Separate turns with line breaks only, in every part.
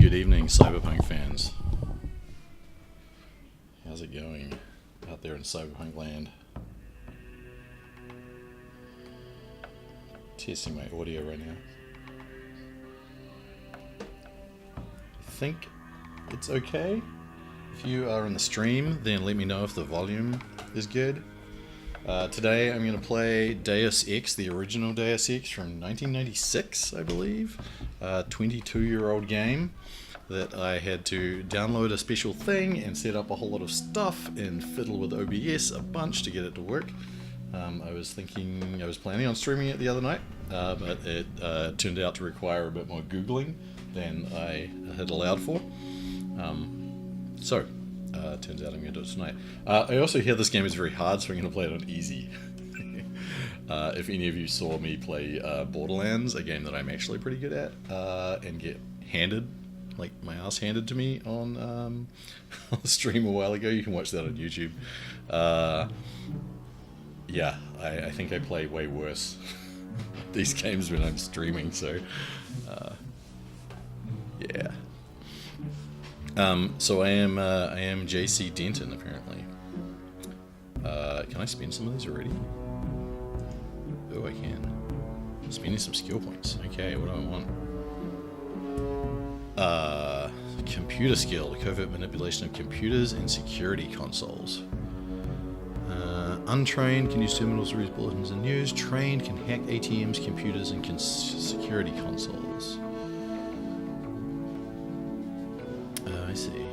Good evening, Cyberpunk fans. How's it going out there in Cyberpunk land? Testing my audio right now. I think it's okay. If you are in the stream, then let me know if the volume is good. Today I'm going to play Deus Ex, the original Deus Ex from 1996, I believe. 22-year-old game that I had to download a special thing and set up a whole lot of stuff and fiddle with OBS a bunch to get it to work. I was planning on streaming it the other night, but it turned out to require a bit more Googling than I had allowed for. Turns out I'm going to do it tonight. I also hear this game is very hard, so I'm going to play it on easy. If any of you saw me play Borderlands, a game that I'm actually pretty good at, and get handed, like my ass handed to me on the stream a while ago, you can watch that on YouTube. Yeah, I think I play way worse these games when I'm streaming, so yeah. So I am JC Denton, apparently. Can I spend some of these already? Oh, I can. Spending some skill points. Okay, what do I want? Computer skill, the covert manipulation of computers and security consoles. Untrained can use terminals to read bulletins and news. Trained can hack ATMs, computers, and security consoles. I see.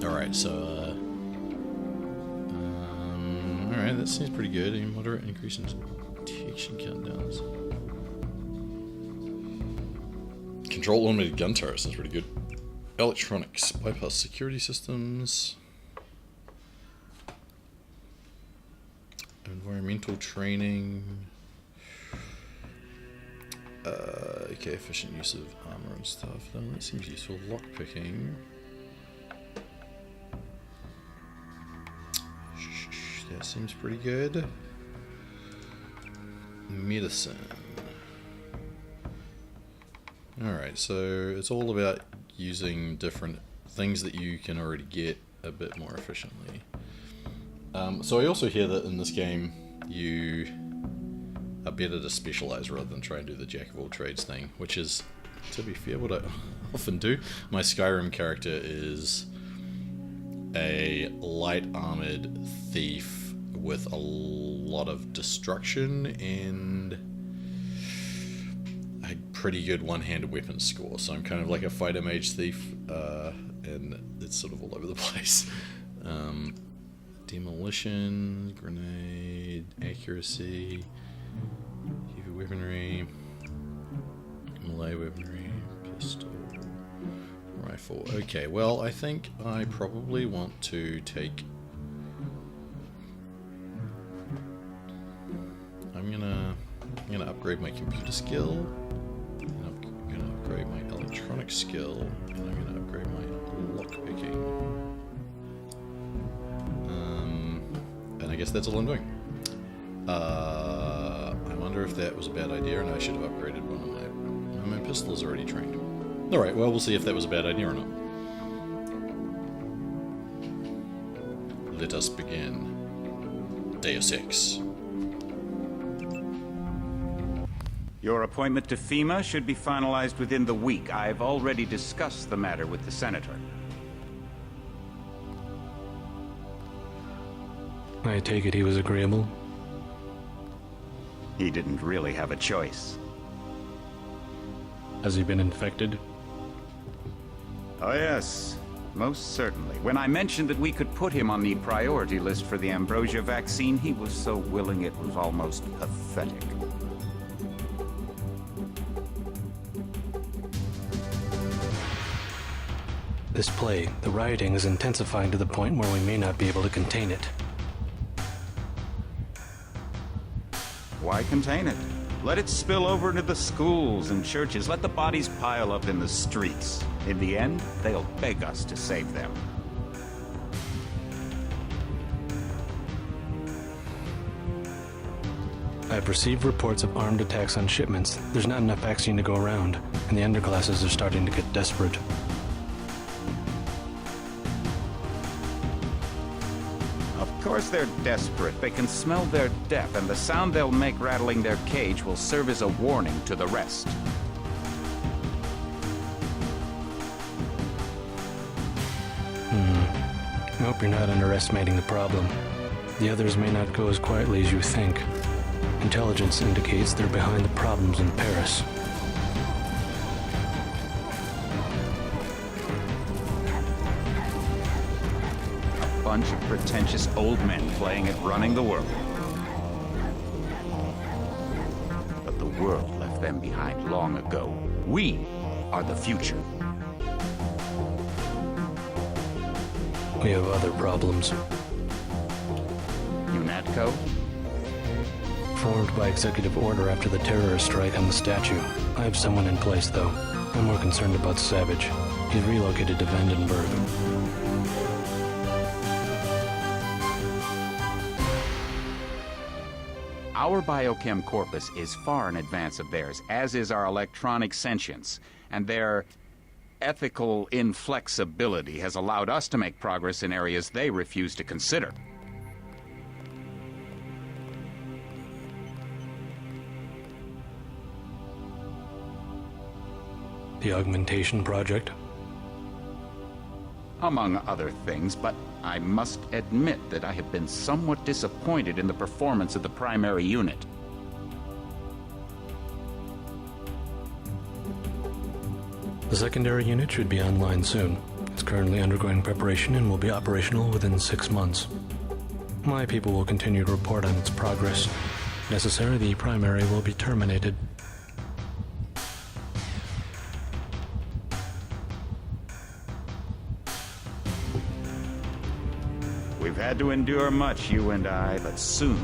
Alright, so, alright, that seems pretty good. A moderate increase in detection countdowns. Control automated gun turrets, that's pretty good. Electronics, bypass security systems. Environmental training. Okay, efficient use of armor and stuff. Oh, that seems useful. Lockpicking. That seems pretty good. Medicine. Alright, so it's all about using different things that you can already get a bit more efficiently. So I also hear that in this game you are better to specialize rather than try and do the jack of all trades thing, which is, to be fair, what I often do. My Skyrim character is a light armored thief with a lot of destruction and a pretty good one-handed weapon score, so I'm kind of like a fighter mage thief, and it's sort of all over the place. Demolition, grenade, accuracy, heavy weaponry, melee weaponry, pistol, rifle. Okay, well, I think I probably want to take... I'm gonna upgrade my computer skill, and I'm gonna upgrade my electronic skill, and I'm gonna upgrade my lockpicking. And I guess that's all I'm doing. I wonder if that was a bad idea and I should have upgraded one of my pistol is already trained. Alright, well, we'll see if that was a bad idea or not. Let us begin. Deus Ex.
Your appointment to FEMA should be finalized within the week. I've already discussed the matter with the Senator.
I take it he was agreeable?
He didn't really have a choice.
Has he been infected?
Oh yes, most certainly. When I mentioned that we could put him on the priority list for the ambrosia vaccine, he was so willing it was almost pathetic.
This plague, the rioting is intensifying to the point where we may not be able to contain it.
Why contain it? Let it spill over into the schools and churches. Let the bodies pile up in the streets. In the end, they'll beg us to save them.
I've received reports of armed attacks on shipments. There's not enough vaccine to go around. and the underclasses are starting to get desperate.
Of course they're desperate. They can smell their death, and the sound they'll make rattling their cage will serve as a warning to the rest.
I hope you're not underestimating the problem. The others may not go as quietly as you think. Intelligence indicates they're behind the problems in Paris.
A bunch of pretentious old men playing at running the world. But the world left them behind long ago. We are the future.
We have other problems.
UNATCO?
Formed by executive order after the terrorist strike on the statue. I have someone in place, though. I'm more concerned about Savage. He's relocated to Vandenberg.
Our biochem corpus is far in advance of theirs, as is our electronic sentience, and their ethical inflexibility has allowed us to make progress in areas they refuse to consider.
The augmentation project?
Among other things, but I must admit that I have been somewhat disappointed in the performance of the primary unit.
The secondary unit should be online soon. It's currently undergoing preparation and will be operational within 6 months. My people will continue to report on its progress. If necessary, the primary will be terminated.
We've had to endure much, you and I, but soon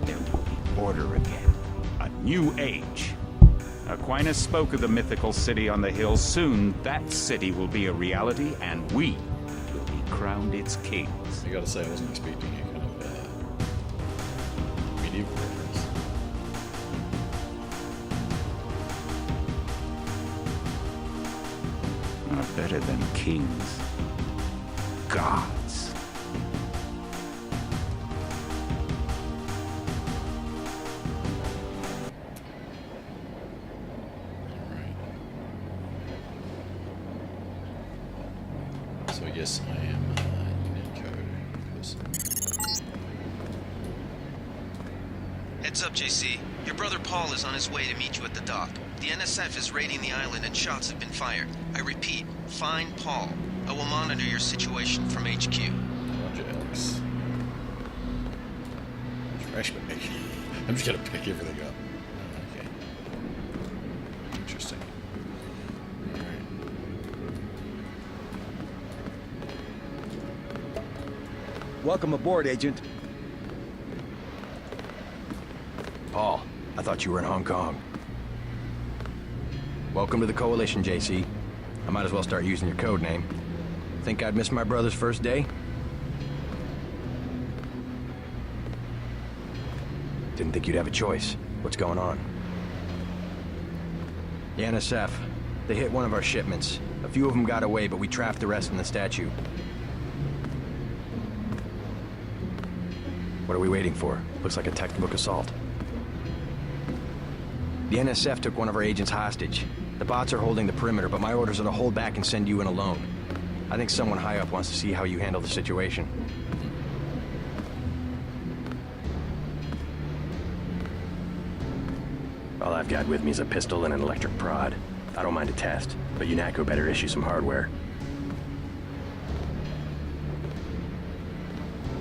there will be order again. A new age. Aquinas spoke of the mythical city on the hill. Soon, that city will be a reality, and we will be crowned its kings.
I gotta say, I wasn't expecting a kind of medieval reference.
Not better than kings. Gods.
So I guess I am Nico person.
Heads up, JC. Your brother Paul is on his way to meet you at the dock. The NSF is raiding the island and shots have been fired. I repeat, find Paul. I will monitor your situation from HQ.
Roger, Alex. Trash bag. I'm just gonna pick everything up. Okay. Interesting. Alright.
Welcome aboard, Agent. Paul, I thought you were in Hong Kong. Welcome to the Coalition, JC. I might as well start using your code name. Think I'd miss my brother's first day? Didn't think you'd have a choice. What's going on? The NSF. They hit one of our shipments. A few of them got away, but we trapped the rest in the statue. What are we waiting for? Looks like a textbook assault. The NSF took one of our agents hostage. The bots are holding the perimeter, but my orders are to hold back and send you in alone. I think someone high up wants to see how you handle the situation. All I've got with me is a pistol and an electric prod. I don't mind a test, but UNATCO better issue some hardware.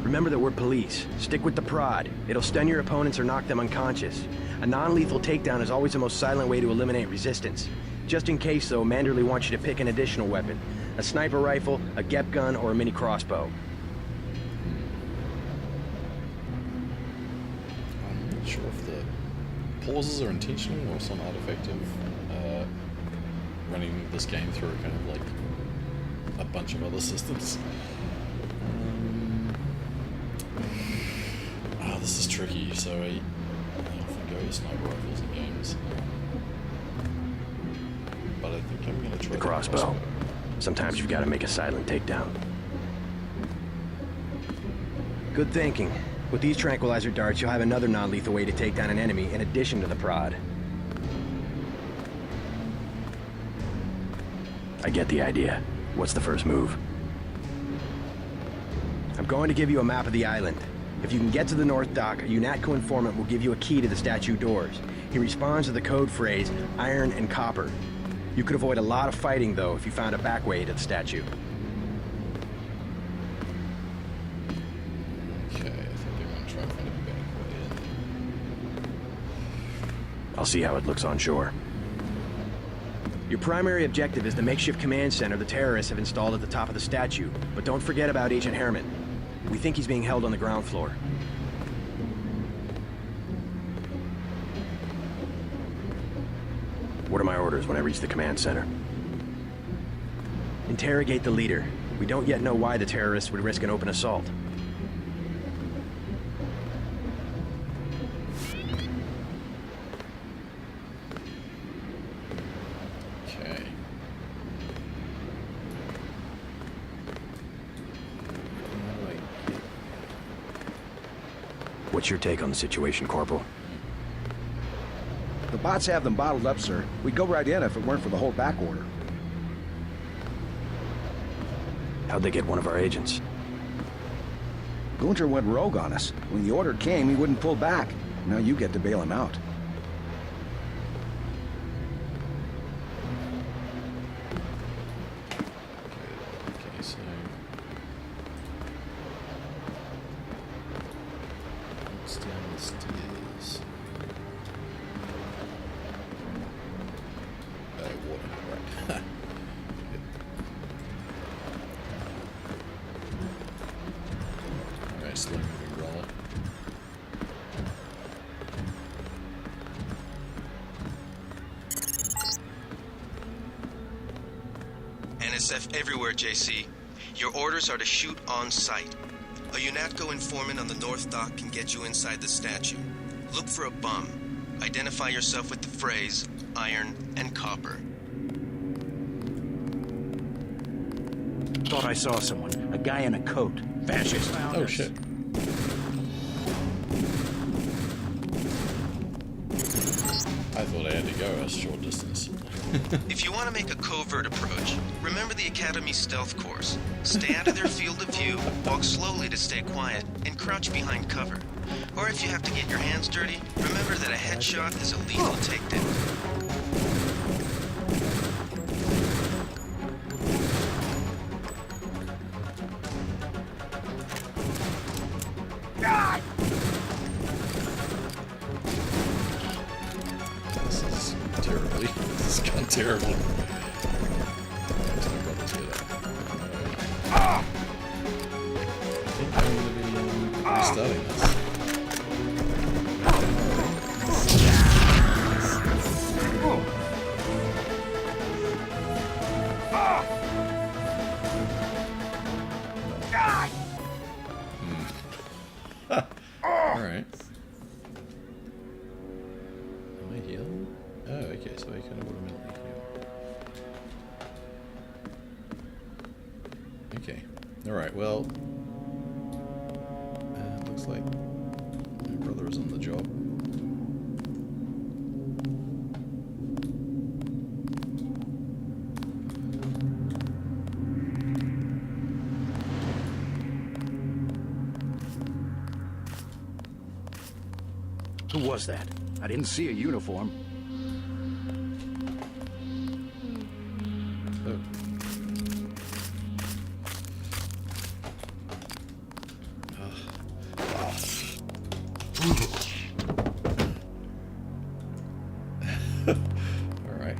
Remember that we're police. Stick with the prod. It'll stun your opponents or knock them unconscious. A non-lethal takedown is always the most silent way to eliminate resistance. Just in case, though, Manderley wants you to pick an additional weapon. A sniper rifle, a GEP gun, or a mini crossbow.
I'm not sure if the pauses are intentional or some artifact of running this game through kind of like a bunch of other systems. This is tricky, so I often go with sniper rifles in games. but I think I'm gonna try
The crossbow. Sometimes you've got to make a silent takedown. Good thinking. With these tranquilizer darts, you'll have another non-lethal way to take down an enemy in addition to the prod. I get the idea. What's the first move? I'm going to give you a map of the island. If you can get to the North Dock, a UNATCO informant will give you a key to the statue doors. He responds to the code phrase, iron and copper. You could avoid a lot of fighting, though, if you found a back way to the statue.
Okay, I think I'm gonna try and find a back way in.
I'll see how it looks on shore. Your primary objective is the makeshift command center the terrorists have installed at the top of the statue. But don't forget about Agent Herman. We think he's being held on the ground floor. What are my orders when I reach the command center? Interrogate the leader. We don't yet know why the terrorists would risk an open assault.
Okay.
What's your take on the situation, Corporal?
The bots have them bottled up, sir. We'd go right in if it weren't for the whole back order.
How'd they get one of our agents?
Gunter went rogue on us. When the order came, he wouldn't pull back. Now you get to bail him out.
Okay, so what's down the stairs? Water, right. Alright, slow moving roller.
NSF everywhere, JC. Your orders are to shoot on sight. A UNATCO informant on the North Dock can get you inside the statue. Look for a bum. Identify yourself with the phrase, iron and copper.
Thought I saw someone. A guy in a coat. Fascist.
Oh shit. I thought I had to go a short distance.
If you want to make a covert approach, remember the Academy stealth course. Stay out of their field of view, walk slowly to stay quiet, and crouch behind cover. Or if you have to get your hands dirty, remember that a headshot is a lethal takedown.
This is terribly. This has gone terrible. I think I'm going to be restarting this. Alright. Am I healing? Oh, okay, so I can automatically heal. Okay. Alright, well... looks like my brother is on the job.
Who was that? I didn't see a uniform.
Oh. Alright.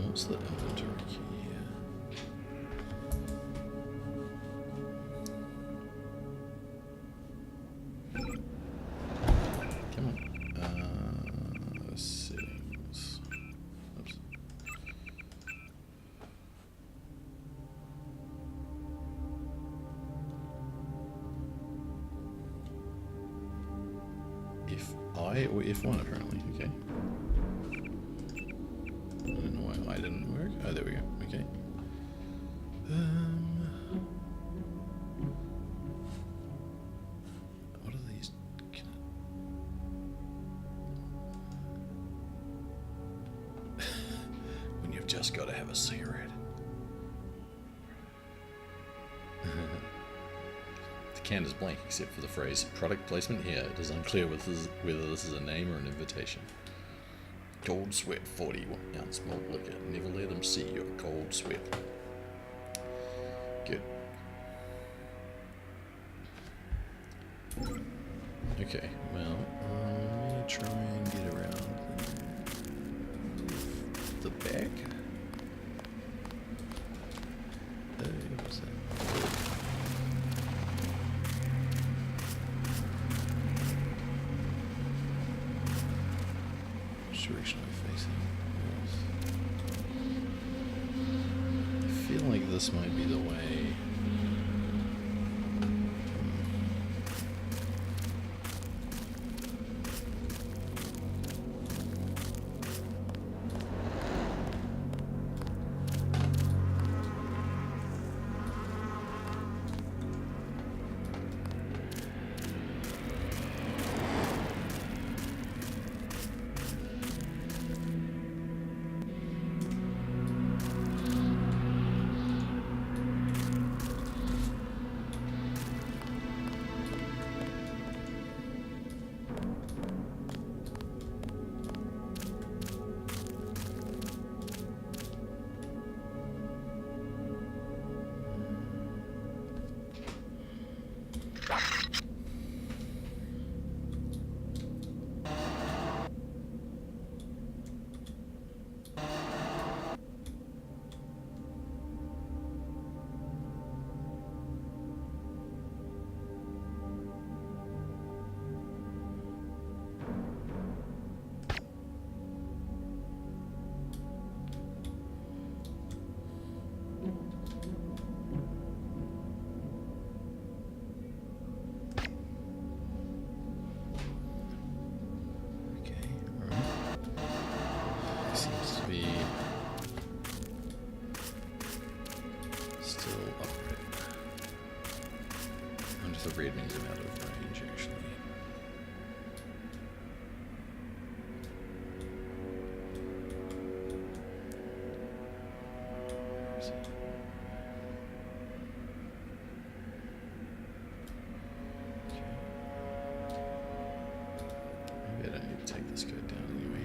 What's the inventory key here? I or F1 apparently. Okay. I don't know why I didn't work. Oh, there we go. Okay. What are these? When you've just got to have a cigarette. The can is blank except for the phrase "product placement here." It is unclear whether this is a name or an invitation. Cold sweat, 41-ounce malt liquor. Never let them see your cold sweat. Good. Okay, well, let me try and get around the back. What's that? Which direction am I facing? Yes. I feel like this might be the way. The red means I'm out of range, actually. Maybe I don't need to take this guy down anyway.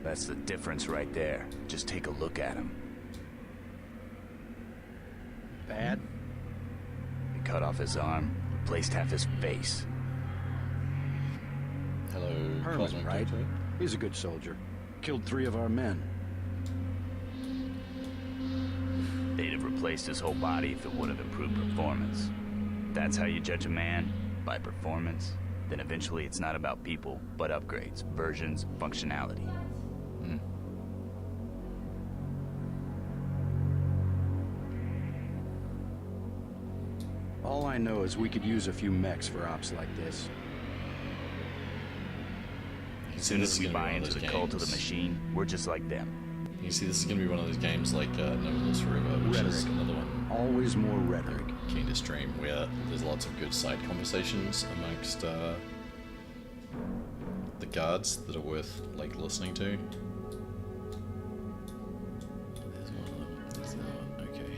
That's the difference right there. Just take a look at him.
Bad?
They cut off his arm, replaced half his face.
Hello,
Herman,
Cosmic
right?
Doctor.
He's a good soldier. Killed 3 of our men.
They'd have replaced his whole body if it would have improved performance. That's how you judge a man? By performance? Then eventually it's not about people, but upgrades, versions, functionality.
All I know is we could use a few mechs for ops like this.
As soon as we buy into the cult of the machine, we're just like them.
You see, this is going to be one of those games like No One Lives Forever, which is
Rhetoric.
another one
Always more rhetoric.
I'm keen to stream, where there's lots of good side conversations amongst the guards that are worth like listening to. There's one of them. There's the other one. Okay.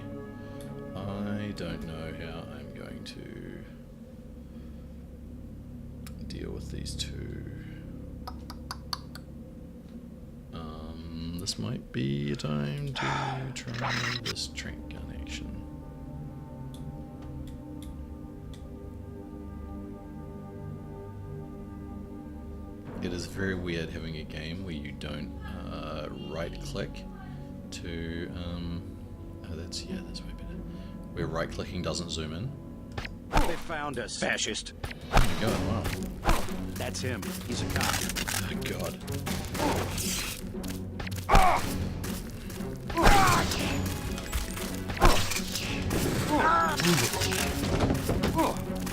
I don't know how I'm going to deal with these two. This might be a time to try this trank gun action. It is very weird having a game where you don't right click to oh, that's way better. Where right clicking doesn't zoom in.
They found us. Fascist.
Oh my god, wow.
That's him. He's a cop.
Oh god.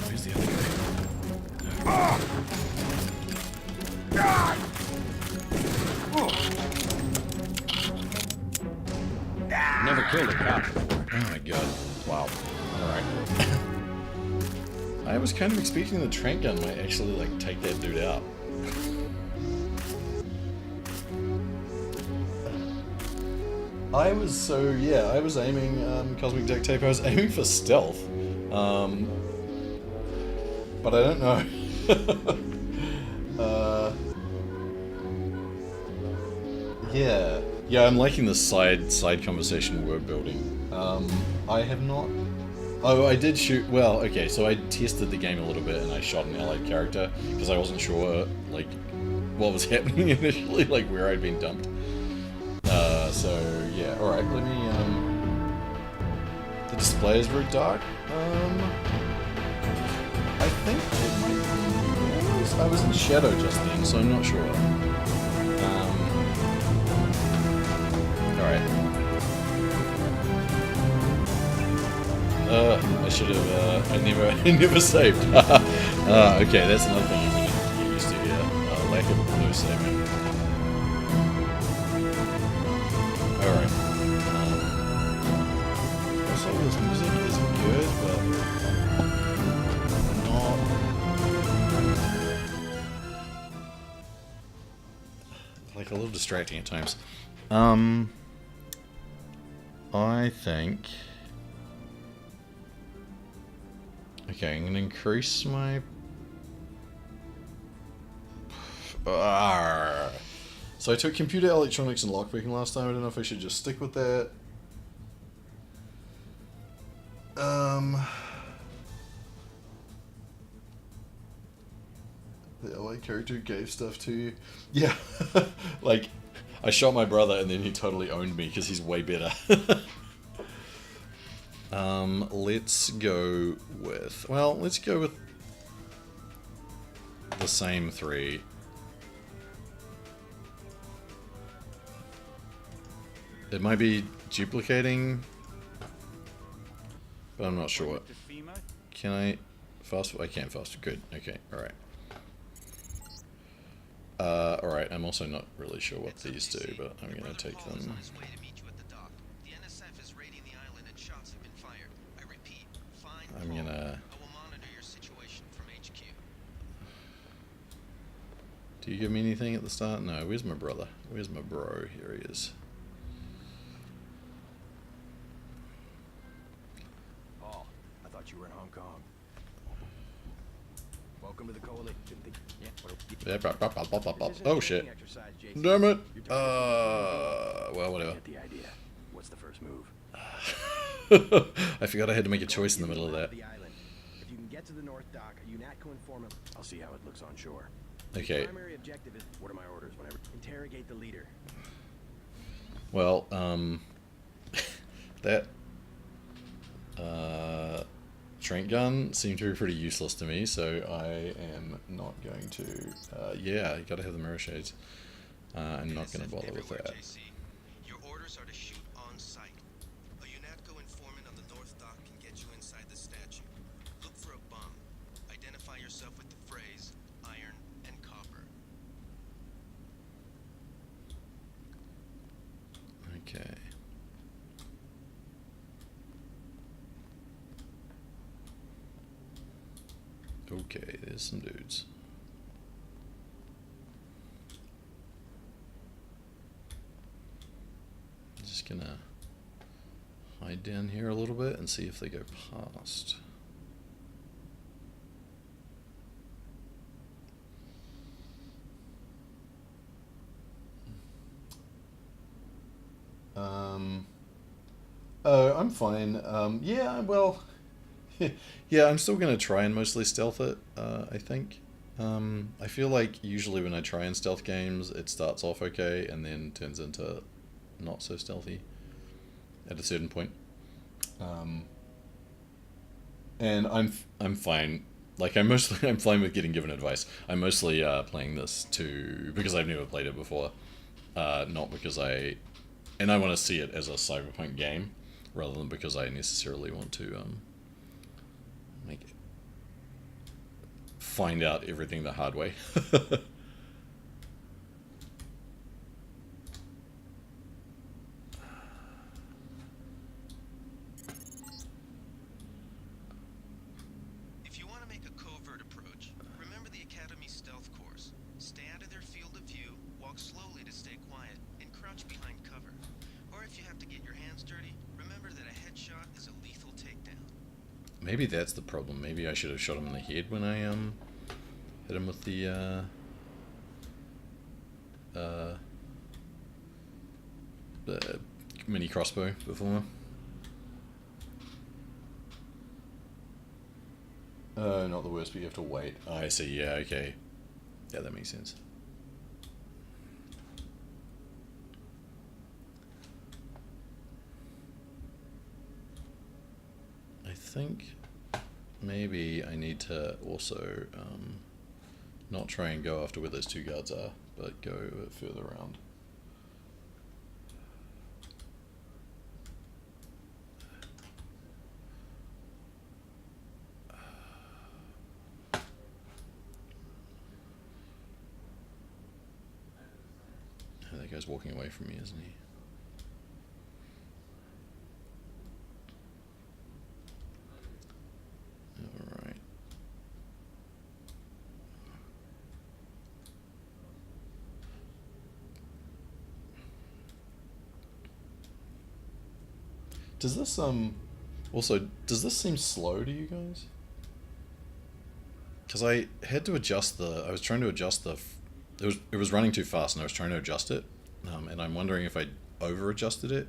Where's the other guy?
Never killed a cop before.
Oh my god. Wow. Alright. I was kind of expecting the trank gun might actually like take that dude out. I was aiming, Cosmic Duct Tape, I was aiming for stealth. But I don't know. Yeah, I'm liking this side conversation word building. I have not... Oh, I did shoot... Well, okay, so I tested the game a little bit and I shot an allied character because I wasn't sure, like, what was happening initially, like where I'd been dumped. So, yeah, alright, let me, the display is very dark. I think it might be... I was in shadow just then, so I'm not sure. Alright. I should have, I never saved. Okay, that's another thing I'm gonna get used to here. Lack of no saving. Alright. Also, this music is good, but not... like a little distracting at times. I think... Okay, I'm gonna increase my... So I took computer electronics and lockpicking last time. I don't know if I should just stick with that. The LA character gave stuff to you. Yeah, like I shot my brother and then he totally owned me because he's way better. Let's go with... Well, let's go with the same 3. It might be duplicating, but I'm not sure. Can I fast? I can fast. Good. Okay. All right. All right. I'm also not really sure what these do, but I'm gonna take them. I'm gonna... Do you give me anything at the start? No. Where's my brother? Where's my bro? Here he is.
Oh, I thought you were in Hong Kong.
Welcome
Welcome to the coalition.
Oh shit. Damn it. Well, whatever.
Get the idea. What's the first move?
I forgot I had to make a choice in the middle of that.
The island. If you can get to the North Dock, a UNATCO informant. I'll see how it looks on shore.
Okay.
The primary objective is, what are my orders? Whenever interrogate the leader.
Well, that Trent gun seemed to be pretty useless to me, so I am not going to. Yeah, you gotta have the mirror shades. I'm not gonna bother with that.
JC. Your orders are to shoot on sight. A UNATCO informant on the North Dock can get you inside the statue. Look for a bomb. Identify yourself with the phrase iron and copper.
Okay. Okay, there's some dudes. Just gonna hide down here a little bit and see if they go past. Oh, I'm fine. Yeah, well, yeah, I'm still gonna try and mostly stealth it, I think. I feel like usually when I try and stealth games, it starts off okay and then turns into not so stealthy at a certain point. And I'm fine. Like I'm fine with getting given advice. I'm mostly playing this because I've never played it before, not because I want to see it as a cyberpunk game rather than because I necessarily want to find out everything the hard way.
If you want to make a covert approach, remember the Academy stealth course. Stay out of their field of view, walk slowly to stay quiet, and crouch behind cover. Or if you have to get your hands dirty, remember that a headshot is a lethal takedown.
Maybe that's the problem. Maybe I should have shot him in the head when I hit him with the mini crossbow before. Not the worst, but you have to wait. Oh, I see. Yeah, okay. Yeah, that makes sense. I think maybe I need to also not try and go after where those two guards are, but go a bit further around. That guy's walking away from me, isn't he? Alright. Does this also, does this seem slow to you guys? Because I had to adjust I was trying to adjust it was running too fast and I was trying to adjust it, and I'm wondering if I over adjusted it.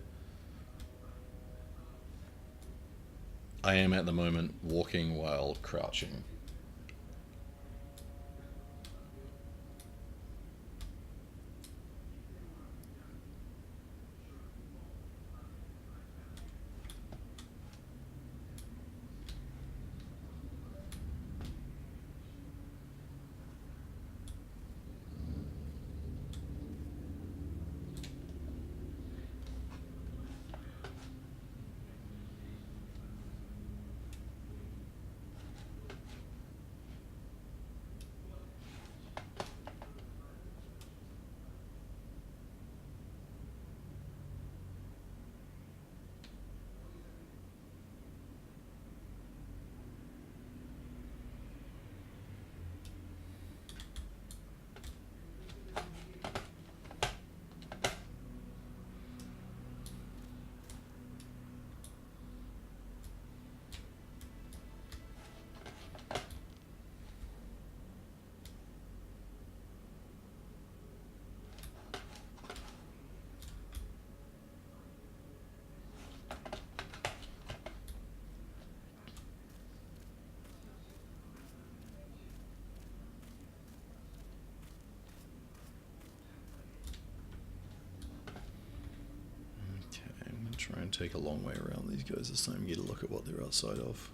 I am at the moment walking while crouching. try and take a long way around these guys this time and get a look at what they're outside of.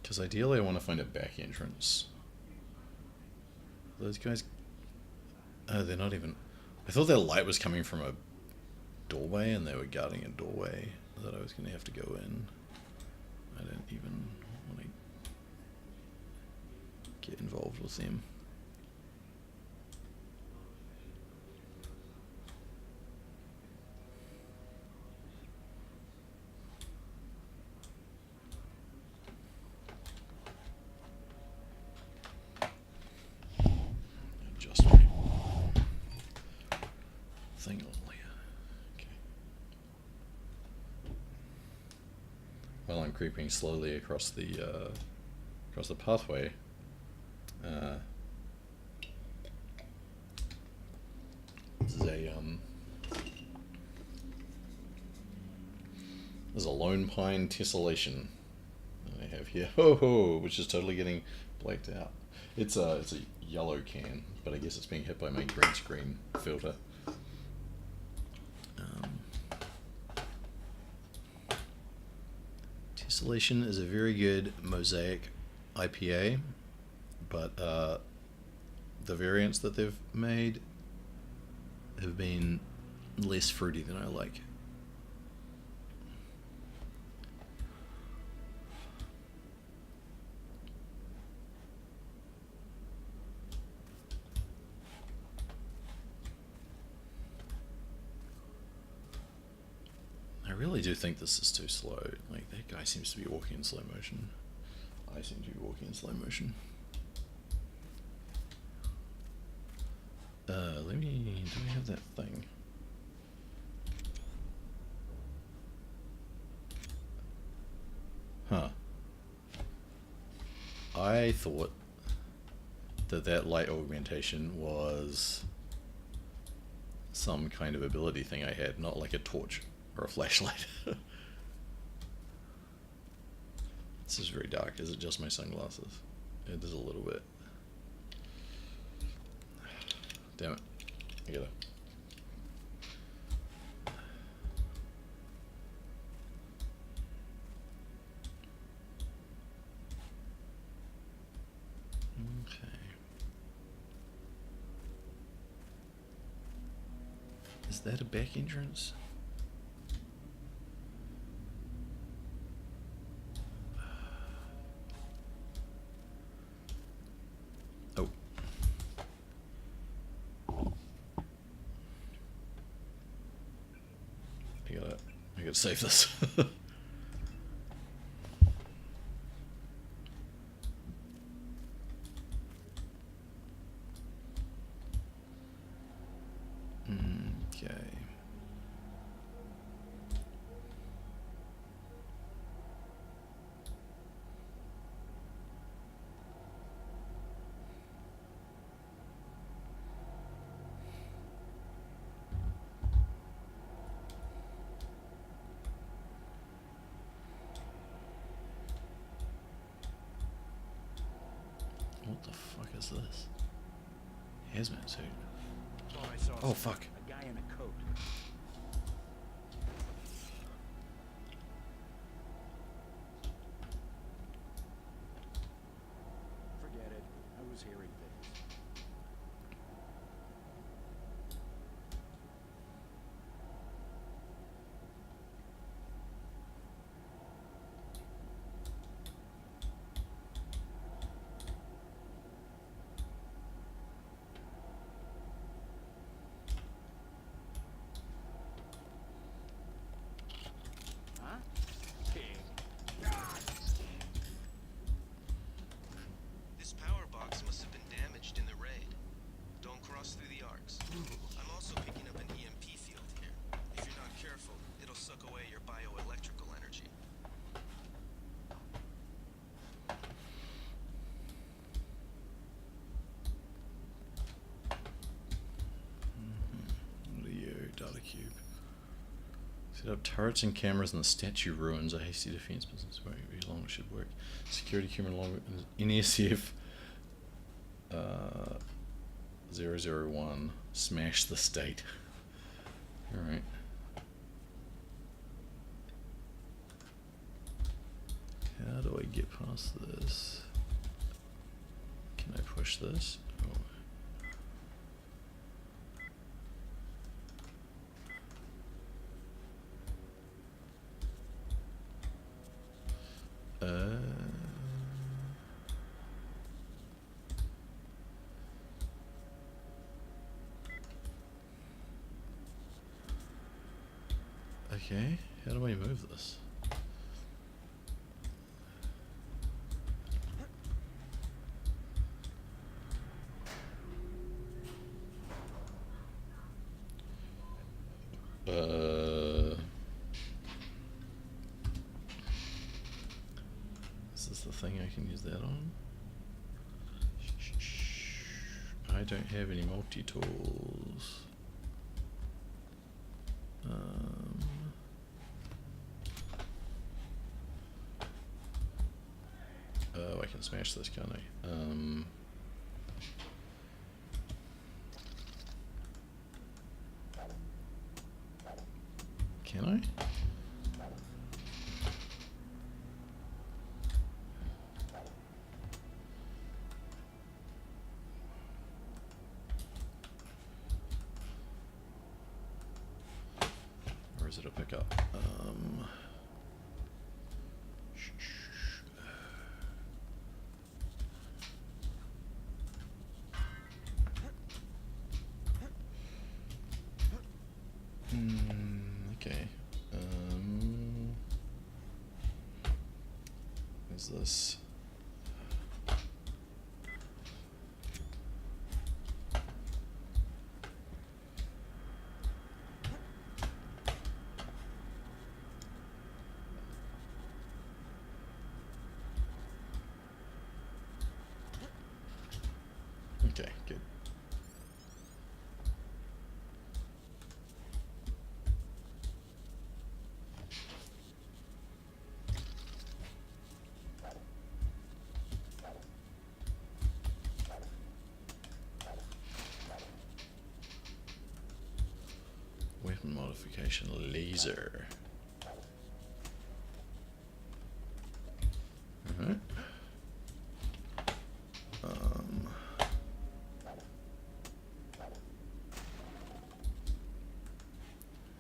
Because ideally I want to find a back entrance. Those guys... Oh, they're not even... I thought their light was coming from a doorway and they were guarding a doorway that I was going to have to go in. I don't even want to get involved with them. Adjust my thing only. Okay. While I'm creeping slowly across the pathway, there's a lone pine tessellation that I have here, which is totally getting blacked out. It's a yellow can, but I guess it's being hit by my green screen filter. Tessellation is a very good mosaic IPA, but the variants that they've made have been less fruity than I like. I really do think this is too slow. Like, that guy seems to be walking in slow motion. I seem to be walking in slow motion. Do we have that thing? Huh. I thought that light augmentation was some kind of ability thing I had, not like a torch or a flashlight. This is very dark. Is it just my sunglasses? It is a little bit. Damn it. I gotta... Okay. Is that a back entrance? Oh. I gotta save this. Okay. What the fuck is this? Hazmat suit. Oh fuck.
A guy in a coat. Forget it. I was hearing things. Huh? Pig.
This power box must have been damaged in the raid. Don't cross through the arcs. I'm also picking up an EMP field here. If you're not careful, it'll suck away your bioelectrical energy.
What are you? Data cube. Set up turrets and cameras in the statue ruins. A hasty defense business won't be long. It should work. Security camera along with NSF 001. Smash the state. Alright. How do I get past this? Can I push this? Oh. Okay, how do I move this? Is this the thing I can use that on? I don't have any multi-tools. Oh, I can smash this, can't I? Can I? Or is it a pickup? Okay. Is this? Okay, good. Weapon modification, laser. Alright.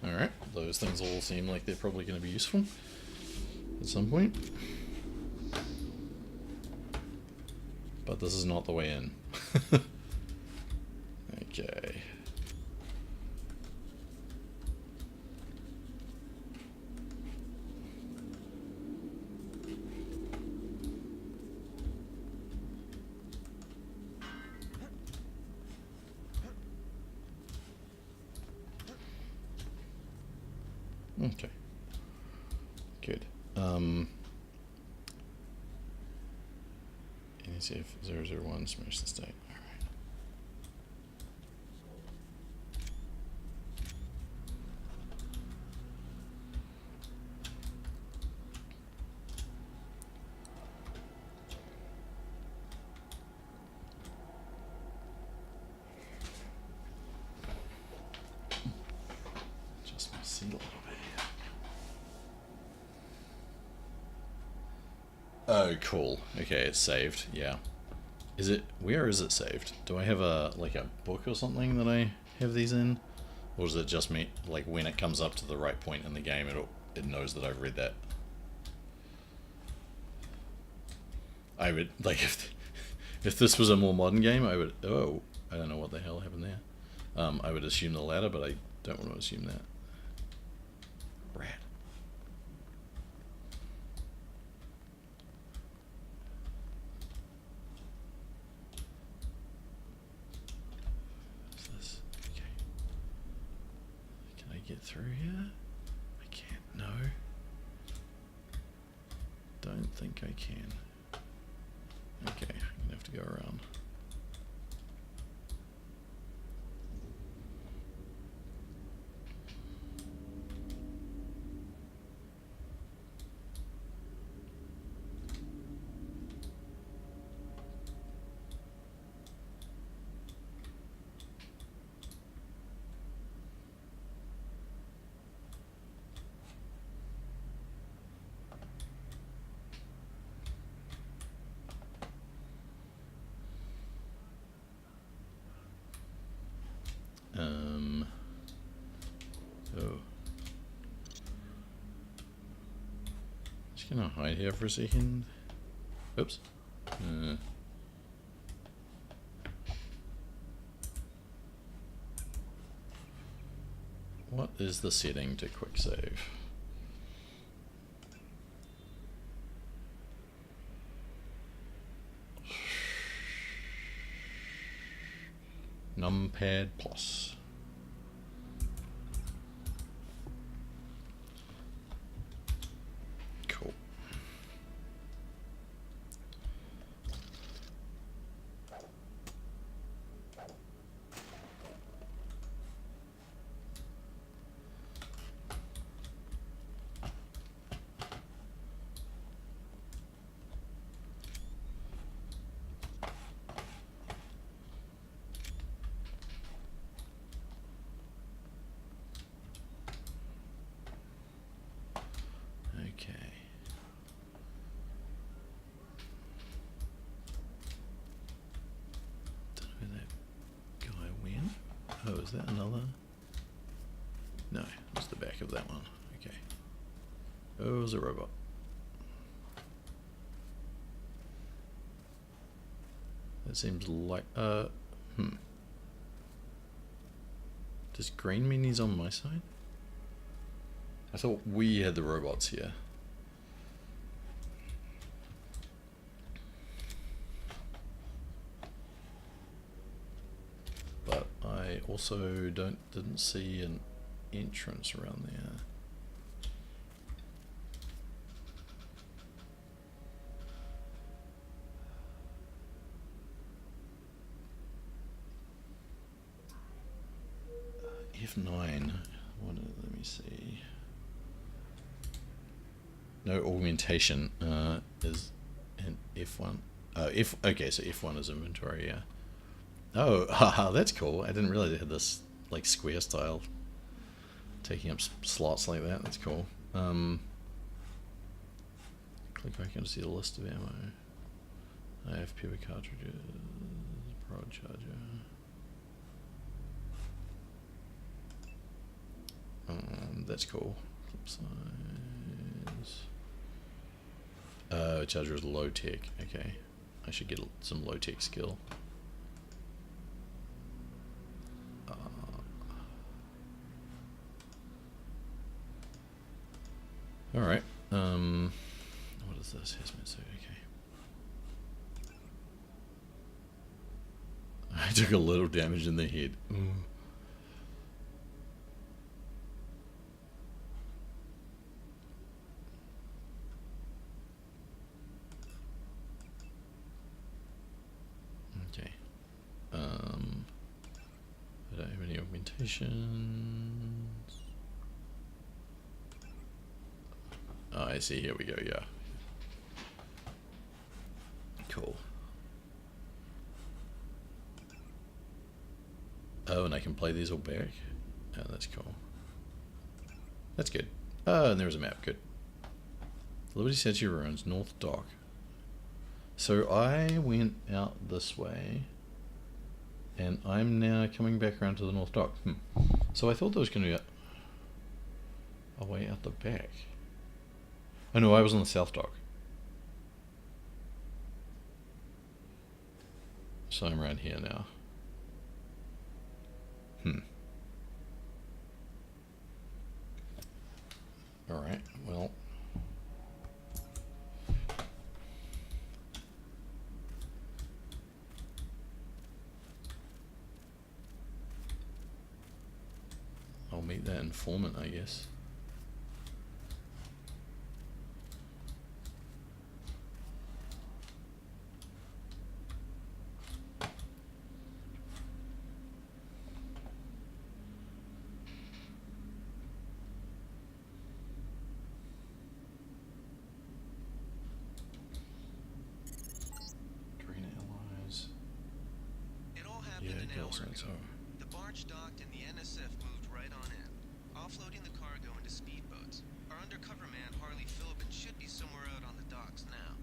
Alright, those things all seem like they're probably going to be useful at some point. But this is not the way in. Okay. Okay. Good. NCF 001 smash the state. Alright. Just my seat a little bit. Oh, cool. Okay, it's saved. Yeah. Is it? Where is it saved? Do I have a like a book or something that I have these in, or is it just me? Like when it comes up to the right point in the game, it knows that I've read that. I would like if this was a more modern game, I would. Oh, I don't know what the hell happened there. I would assume the latter, but I don't want to assume that. Rat. Get through here? I can't. No. Don't think I can. Okay, I'm gonna have to go around. Just gonna hide here for a second. Oops. What is the setting to quick save? Numpad plus. Cool. Okay. Don't know where that guy went. Oh, is that another? No, it's the back of that one. Okay. Oh, it was a robot. That seems like Does green mean he's on my side? I thought we had the robots here. But I also didn't see an entrance around there. F9. Let me see. No augmentation is in F1. Okay, so F1 is inventory, yeah. Oh, haha, that's cool. I didn't realize it had this like square style taking up slots like that. That's cool. Click back and see the list of ammo. I have paper cartridges, prod charger. That's cool. Clip size. Charger is low tech. Okay, I should get some low tech skill. All right. What is this? Hazmat suit. Okay. I took a little damage in the head. Okay. I don't have any augmentations. Oh, I see. Here we go. Yeah. Cool. Oh, and I can play these all back. Oh, that's cool. That's good. Oh, and there's a map. Good. Liberty Statue Ruins, North Dock. So I went out this way, and I'm now coming back around to the North Dock. So I thought there was going to be a way out the back. Oh no, I was on the South Dock. So I'm around here now. Alright, well. I'll meet that informant, I guess.
The barge docked and the NSF moved right on in, offloading the cargo into speedboats. Our undercover man, Harley Philbin, should be somewhere out on the docks now.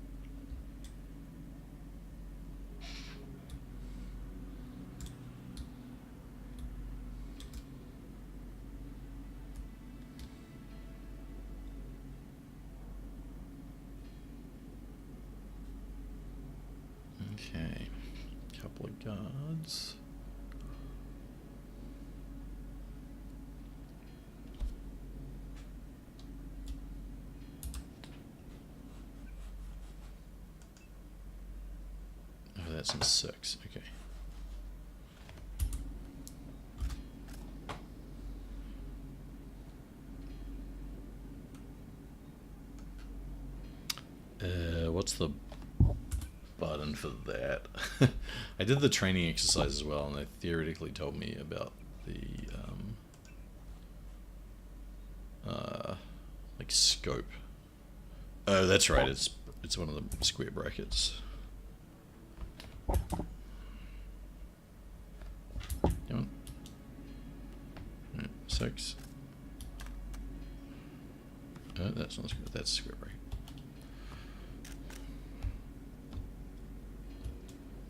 Okay, couple of guards. Oh, that's in 6. Okay. What's the button for that? I did the training exercise as well, and they theoretically told me about the like scope. Oh, that's right. It's one of the square brackets. Come on. Right, 6. Oh, that's not square. That's a square bracket.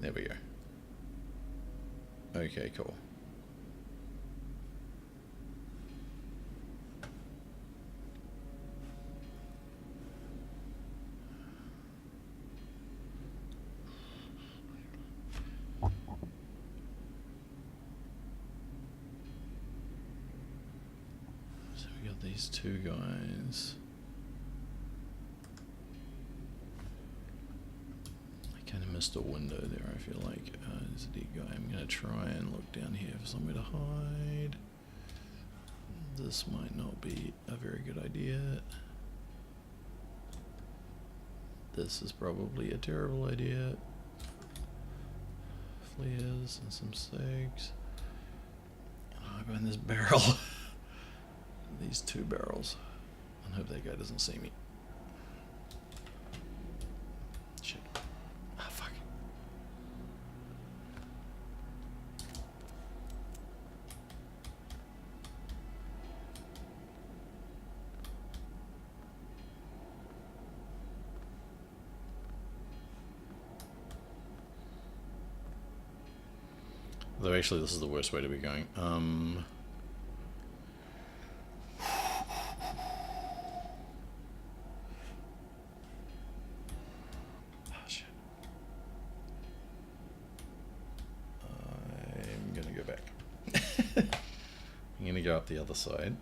There we go. Okay, cool. So we got these 2 guys. Kind of missed a window there, I feel like. There's a dead guy. I'm going to try and look down here for somewhere to hide. This might not be a very good idea. This is probably a terrible idea. Flares and some segs. Oh, I go in this barrel. These 2 barrels. I hope that guy doesn't see me. Shit. Ah, fuck. Though actually this is the worst way to be going. I'm gonna go up the other side.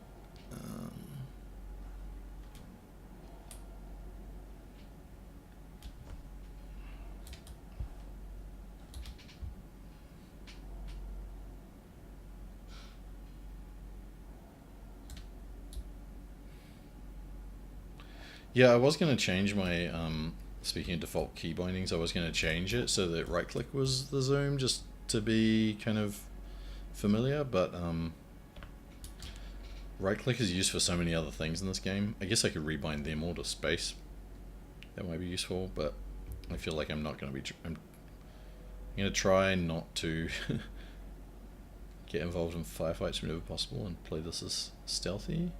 Yeah, I was gonna change my speaking of default key bindings, I was gonna change it so that right click was the zoom just to be kind of familiar, but right click is used for so many other things in this game. I guess I could rebind them all to space. That might be useful, but I feel like I'm not going to be... I'm going to try not to get involved in firefights whenever possible and play this as stealthy.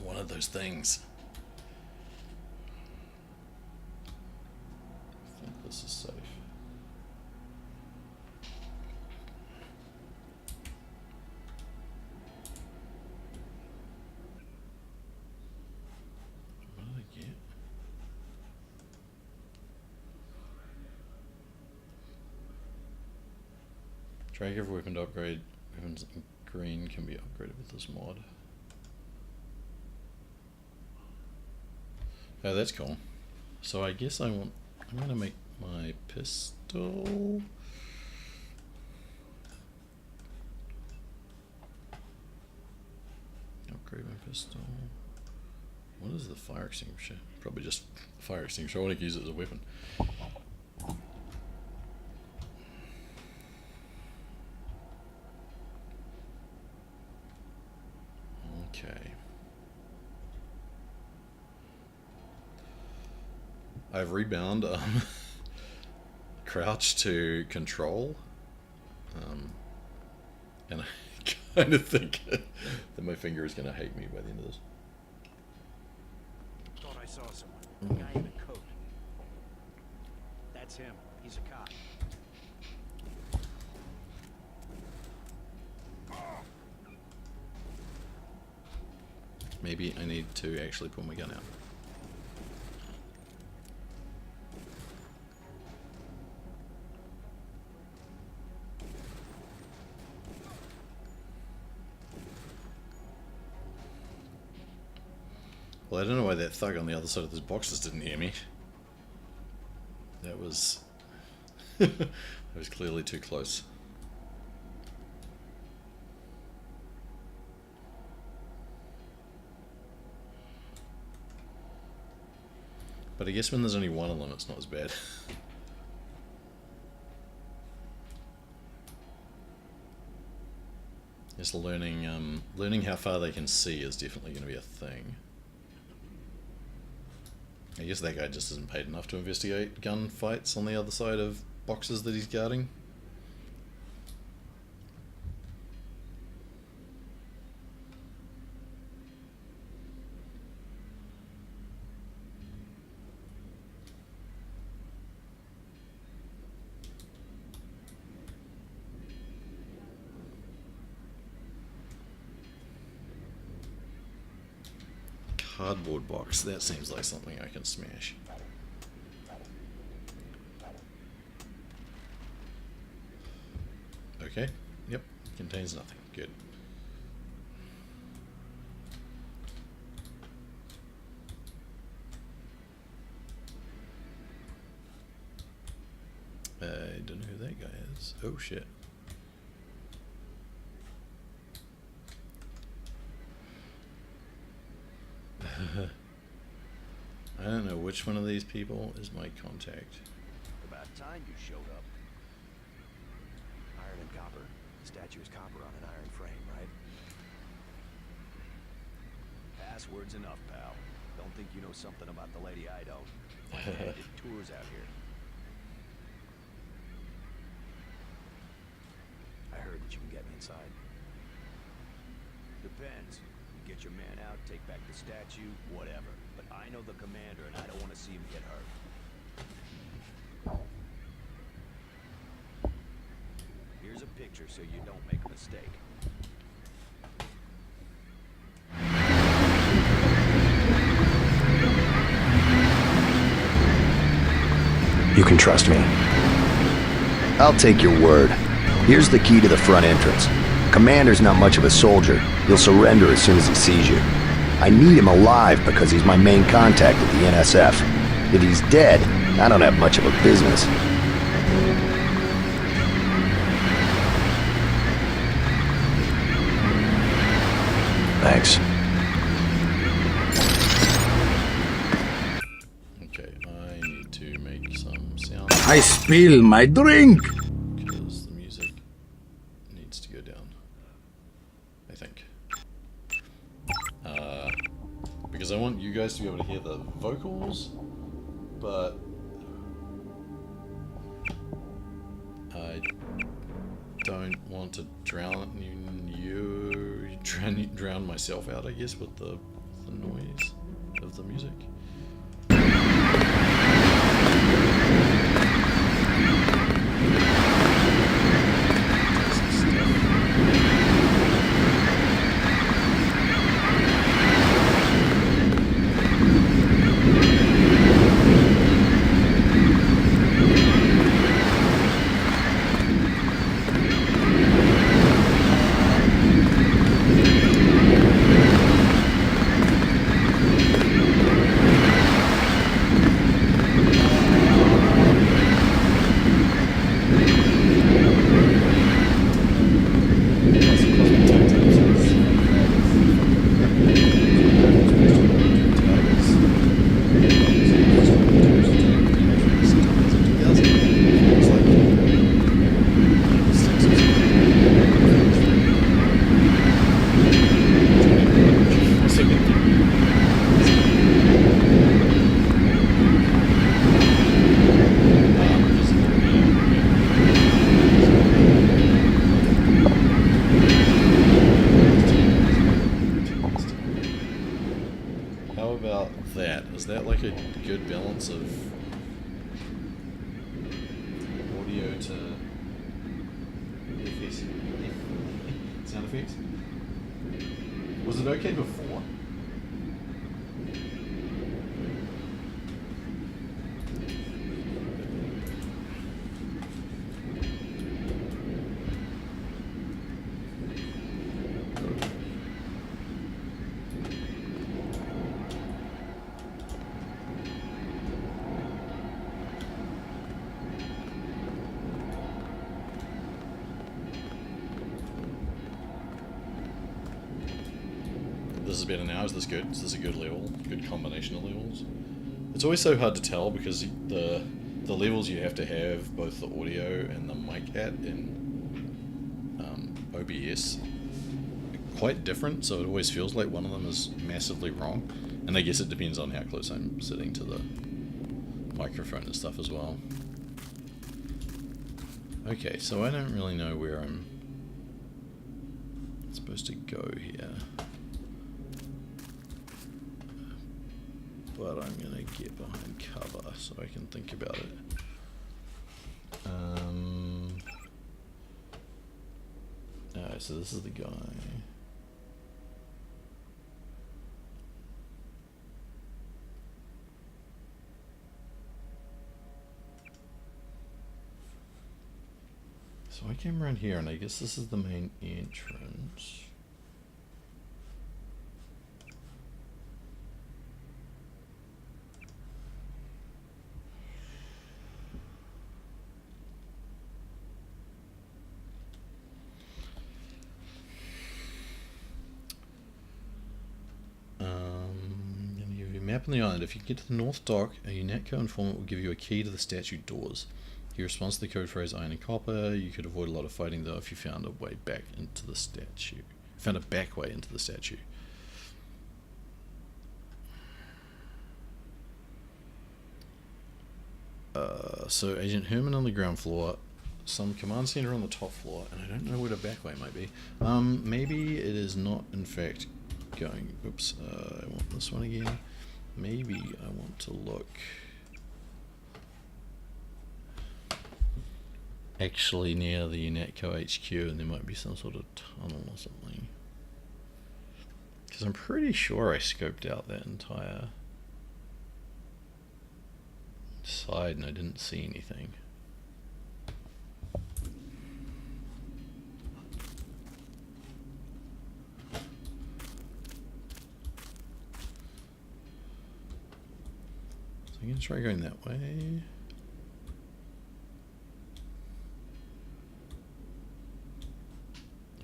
One of those things. I think this is safe. What did I get? Drag every weapon to upgrade. Weapons in green can be upgraded with this mod. Oh, that's cool. So I guess I'm gonna make my pistol. Upgrade my pistol. What is the fire extinguisher? Probably just fire extinguisher. I want to use it as a weapon. I've rebound crouch to control, and I kind of think that my finger is going to hate me by the end of this.
Thought I saw someone. A guy in a coat. That's him. He's a cop.
Maybe I need to actually pull my gun out. Well, I don't know why that thug on the other side of those boxes didn't hear me. That was... I was clearly too close. But I guess when there's only one of them, it's not as bad. Just learning how far they can see is definitely going to be a thing. I guess that guy just isn't paid enough to investigate gunfights on the other side of boxes that he's guarding. Cardboard box, that seems like something I can smash. Okay, yep, contains nothing, good. I don't know who that guy is. Oh shit. I don't know which one of these people is my contact.
About time you showed up. Iron and copper. The statue is copper on an iron frame, right? Password's enough, pal. Don't think you know something about the lady I don't. My dad did tours out here. I heard that you can get me inside. Depends. You get your man out, take back the statue, whatever. But I know the commander and I don't want to see him get hurt. Here's a picture so you don't make a mistake. You can trust me. I'll take your word. Here's the key to the front entrance. Commander's not much of a soldier. He'll surrender as soon as he sees you. I need him alive because he's my main contact at the NSF. If he's dead, I don't have much of a business. Thanks.
Okay, I need to make some sound
I spill my drink.
because the music needs to go down, I think. Because I want you guys to be able to hear the vocals, but I don't want to drown myself out, I guess, with the noise of the music. How about that? Is that like a good balance of audio to effects? Sound effects? Was it okay before? This is better now. Is this good? Is this a good level? Good combination of levels? It's always so hard to tell because the levels you have to have both the audio and the mic at in OBS are quite different, so it always feels like one of them is massively wrong. And I guess it depends on how close I'm sitting to the microphone and stuff as well. Okay, so I don't really know where I'm supposed to go here. But I'm gonna get behind cover so I can think about it. Alright, so this is the guy. So I came around here and I guess this is the main entrance. Map on the island. If you get to the north dock, a UNATCO informant will give you a key to the statue doors. He responds to the code phrase iron and copper. You could avoid a lot of fighting though if you found a way back into the statue. Found a back way into the statue. So Agent Herman on the ground floor, some command center on the top floor, and I don't know where the back way might be. Maybe it is not in fact going. Oops, I want this one again. Maybe I want to look actually near the UNATCO HQ, and there might be some sort of tunnel or something. Because I'm pretty sure I scoped out that entire side and I didn't see anything. I'm gonna try going that way.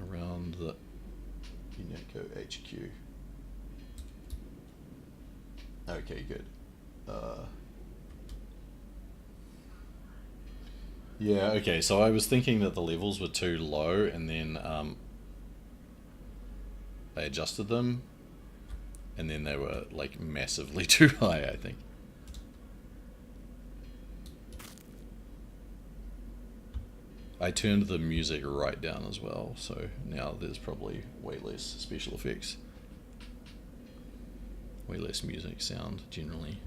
Around the UNATCO HQ. Okay, good. Yeah, okay, so I was thinking that the levels were too low and then I adjusted them and then they were like massively too high, I think. I turned the music right down as well, so now there's probably way less special effects. Way less music sound, generally.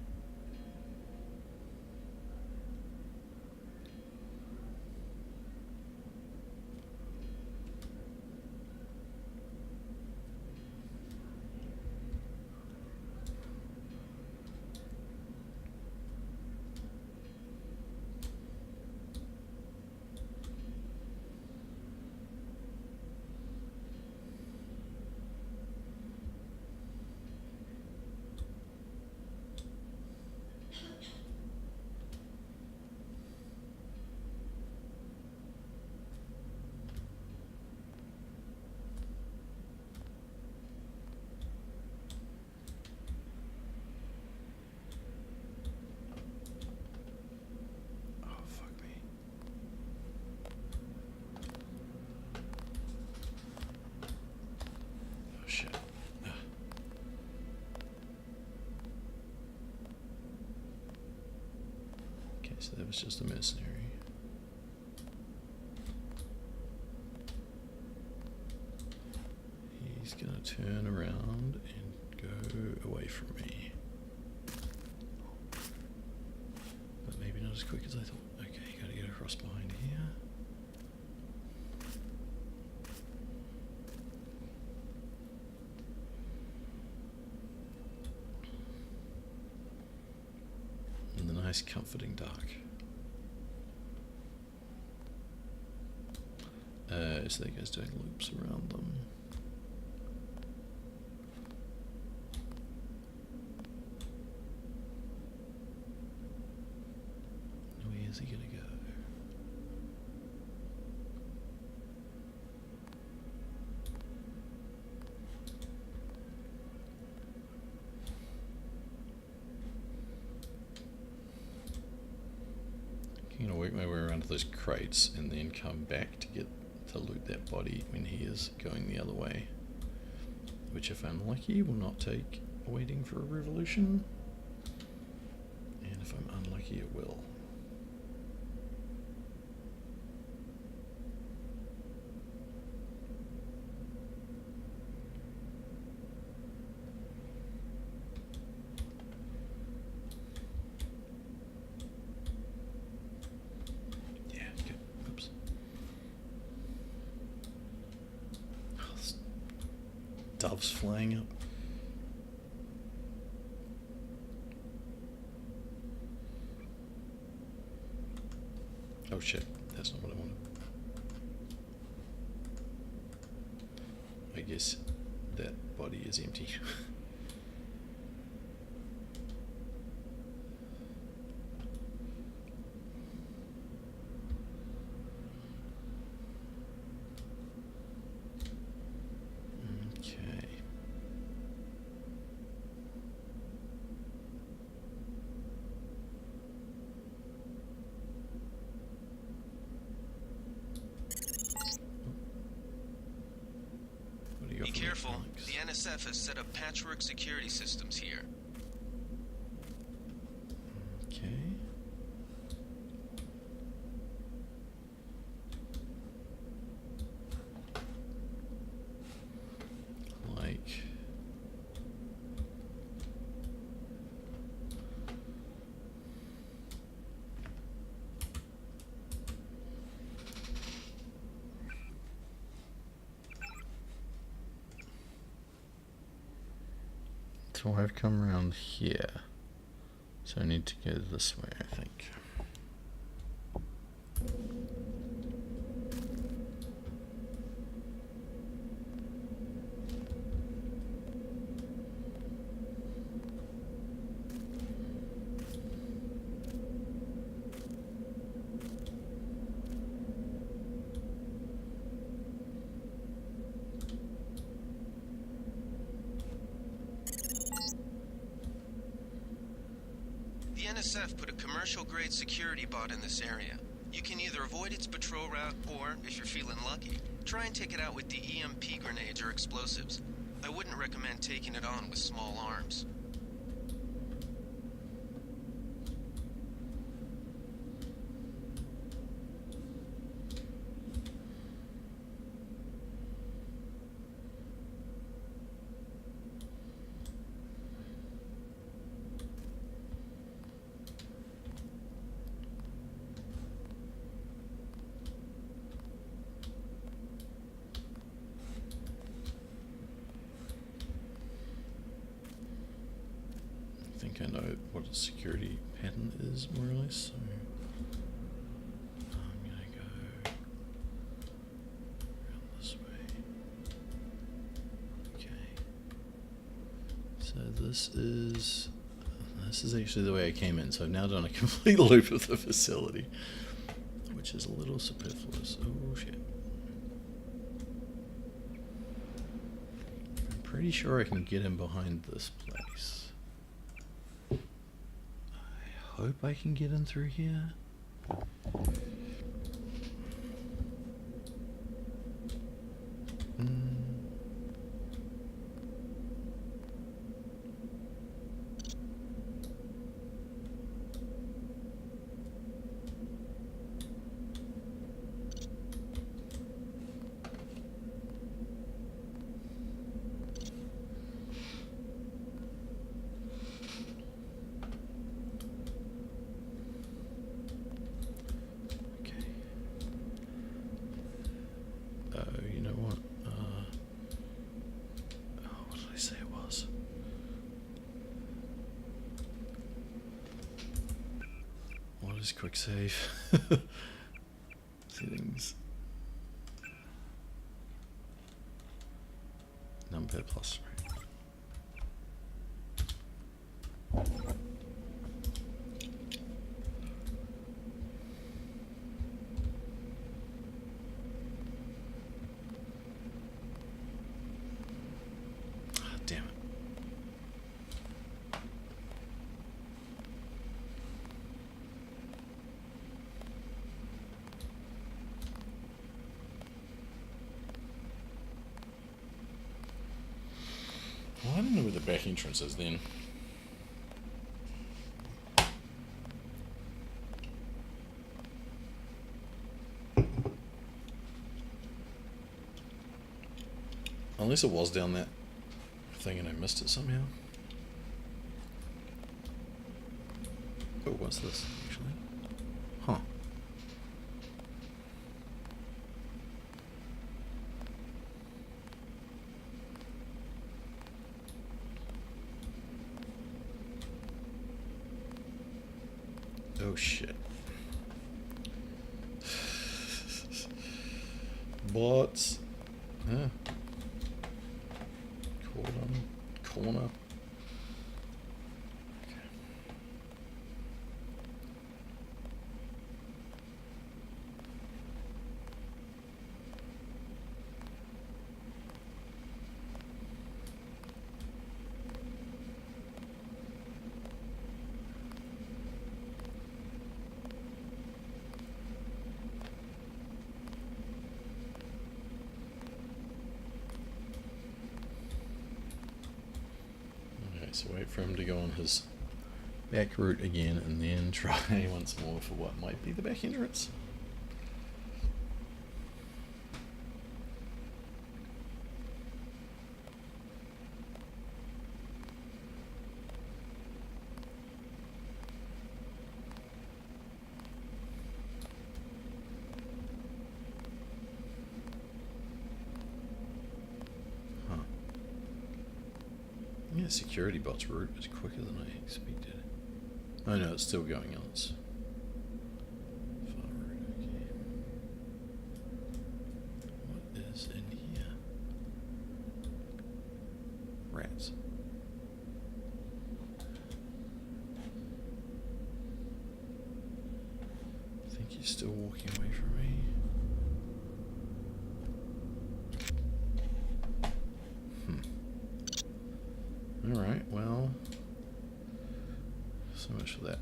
So that was just a mercenary. He's gonna turn around and go away from me. as quick as I thought. Okay, gotta get across behind here. In the nice comforting dark. So that guy's doing loops around them. Where is he gonna go? I'm gonna work my way around to those crates and then come back to get to loot that body when he is going the other way. Which, if I'm lucky, will not take waiting for a revolution. And if I'm unlucky, it will. Doves flying up. Oh shit, that's not what I wanted. I guess that body is empty.
Be careful. The NSF has set up patchwork security systems here.
Okay. Like... So I've come around here, so I need to go this way, I think.
The NSF put a commercial-grade security bot in this area. You can either avoid its patrol route, or, if you're feeling lucky, try and take it out with the EMP grenades or explosives. I wouldn't recommend taking it on with small arms.
I think I know what a security pattern is, more or less, so I'm gonna go around this way. Okay. So this is actually the way I came in, so I've now done a complete loop of the facility, which is a little superfluous. Oh shit. I'm pretty sure I can get him behind this place. I hope I can get in through here. just quick save. Settings. Numpad plus 3. Damn it. Well, I don't know where the back entrance is then. Unless it was down that thing and I missed it somehow. Oh, what's this actually? Huh. Oh shit. Bots. Huh. Corner. So wait for him to go on his back route again and then try once more for what might be the back entrance. Yeah, security bot's route is quicker than I expected. Oh no, it's still going on. It's far route, okay. What is in here? Rats. I think he's still walking away from me. Alright, well, so much for that.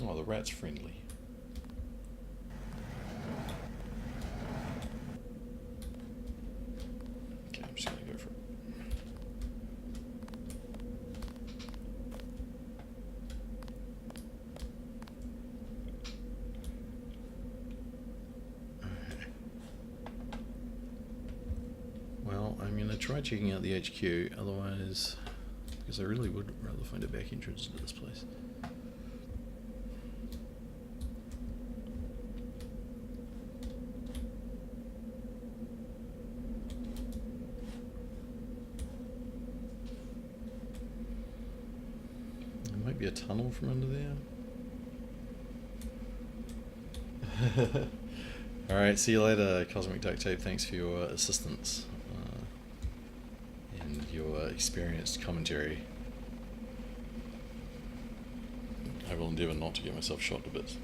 Oh, the rat's friendly. Okay, I'm just gonna go for it. Okay. Well, I'm gonna try checking out the HQ, otherwise, because I really would rather find a back entrance to this place. Be a tunnel from under there. Alright, see you later, Cosmic Duct Tape. Thanks for your assistance and your experienced commentary. I will endeavour not to get myself shot to bits.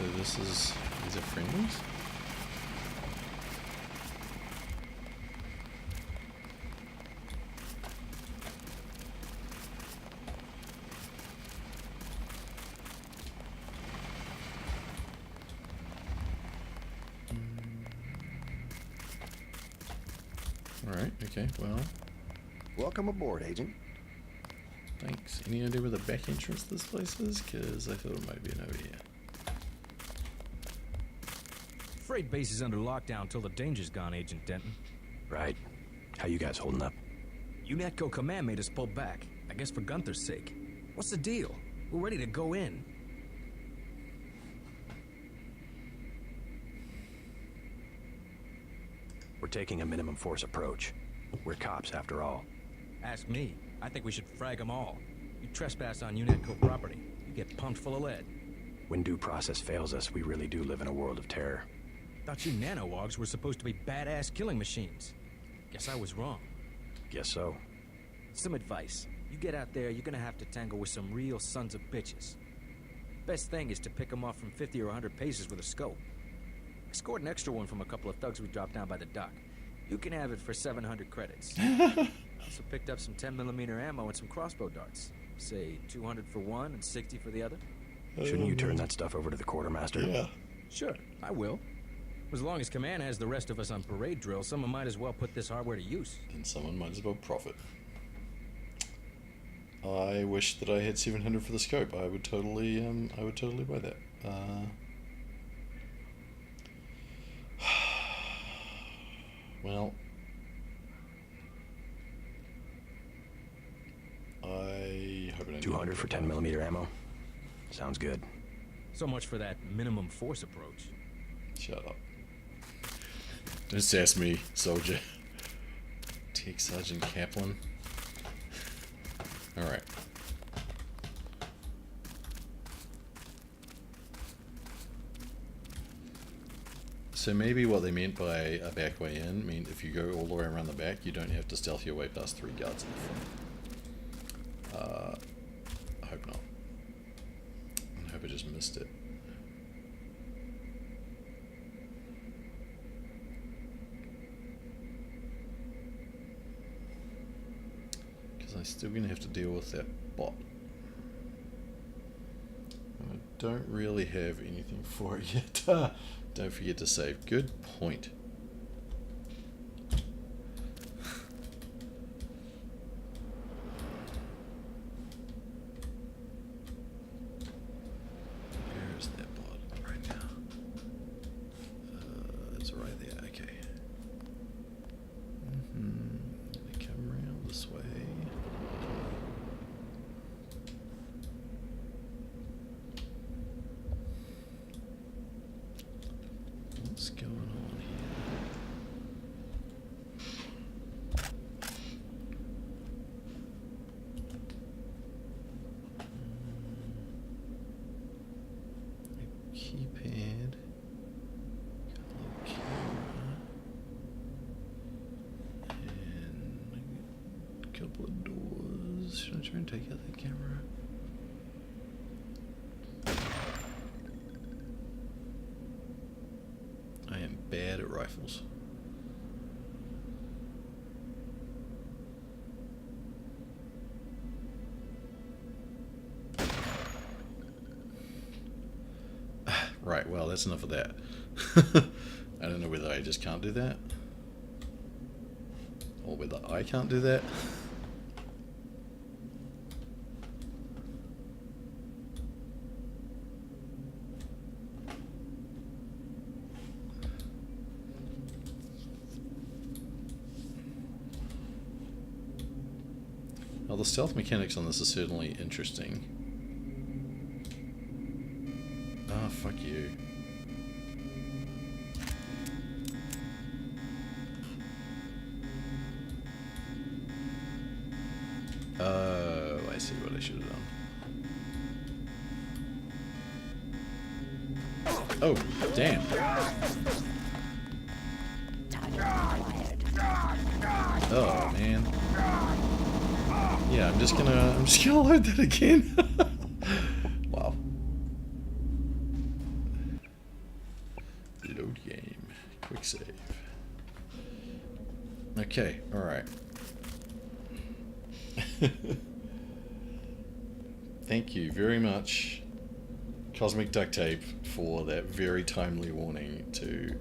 So these are friendlies? Alright, okay, well.
Welcome aboard, Agent.
Thanks. Any idea where the back entrance to this place is? Because I thought it might be an over here.
Freight base is under lockdown till the danger's gone, Agent Denton.
Right. How you guys holding up?
UNETCO command made us pull back. I guess for Gunther's sake. What's the deal? We're ready to go in.
We're taking a minimum force approach. We're cops, after all.
Ask me. I think we should frag them all. You trespass on UNETCO property, you get pumped full of lead.
When due process fails us, we really do live in a world of terror.
Thought you nanowogs were supposed to be badass killing machines. Guess I was wrong.
Guess so.
Some advice. You get out there, you're gonna have to tangle with some real sons of bitches. Best thing is to pick them off from 50 or 100 paces with a scope. I scored an extra one from a couple of thugs we dropped down by the dock. You can have it for 700 credits. Also picked up some 10mm ammo and some crossbow darts. Say 200 for one and 60 for the other.
Shouldn't you turn that stuff over to the quartermaster?
Yeah.
Sure, I will. As long as Command has the rest of us on parade drill, someone might as well put this hardware to use.
And someone might as well profit. I wish that I had 700 for the scope. I would totally buy that. Well, I hope I don't.
200 for 10mm ammo. Sounds good.
So much for that minimum force approach.
Shut up. Don't sass me, soldier. Tech Sergeant Kaplan. Alright. So maybe what they meant by a back way in mean if you go all the way around the back, you don't have to stealth your way past 3 guards in the front. I hope not. I hope I just missed it. Because I'm still going to have to deal with that bot. And I don't really have anything for it yet. Don't forget to save. Good point. Where is that bot right now? It's right there. Okay. Let me come around this way. What's going on here? A keypad, camera, and a couple of doors. Should I try and take out the camera? I am bad at rifles. Right, well, that's enough of that. I don't know whether I just can't do that, or whether I can't do that. Well, the stealth mechanics on this is certainly interesting. Ah, fuck you. Oh, I see what I should have done. Oh, damn. Oh, man. Yeah, I'm just gonna load that again. Wow. Load game. Quick save. Okay, alright. Thank you very much, Cosmic Duct Tape, for that very timely warning to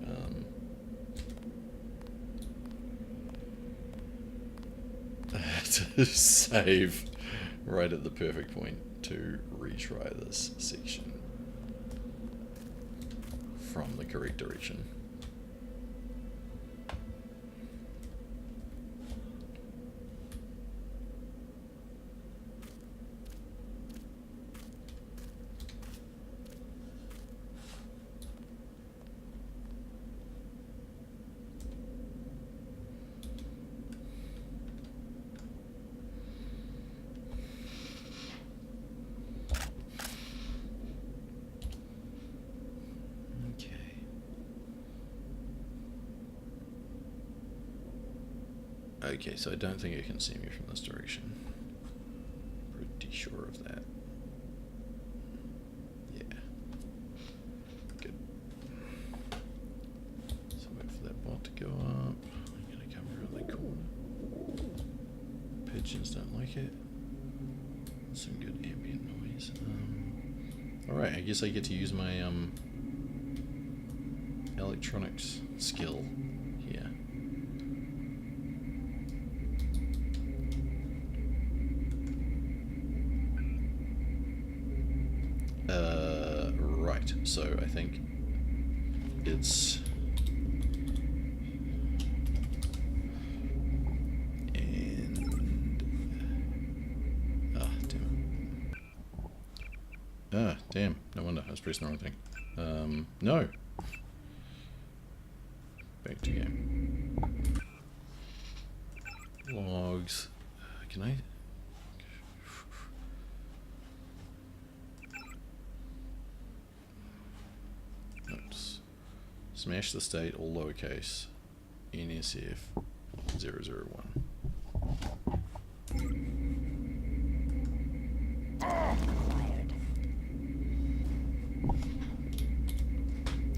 to save right at the perfect point to retry this section from the correct direction. Okay, so I don't think it can see me from this direction. Pretty sure of that. Yeah. Good. So wait for that bot to go up. I'm gonna come around the corner. Pigeons don't like it. Some good ambient noise. Alright, I guess I get to use my electronics skill here. Right, so I think it's damn, no wonder, I was pressing the wrong thing. No. Back to game. Logs. Can I? Notes. Smash the state, all lowercase. NSF 001.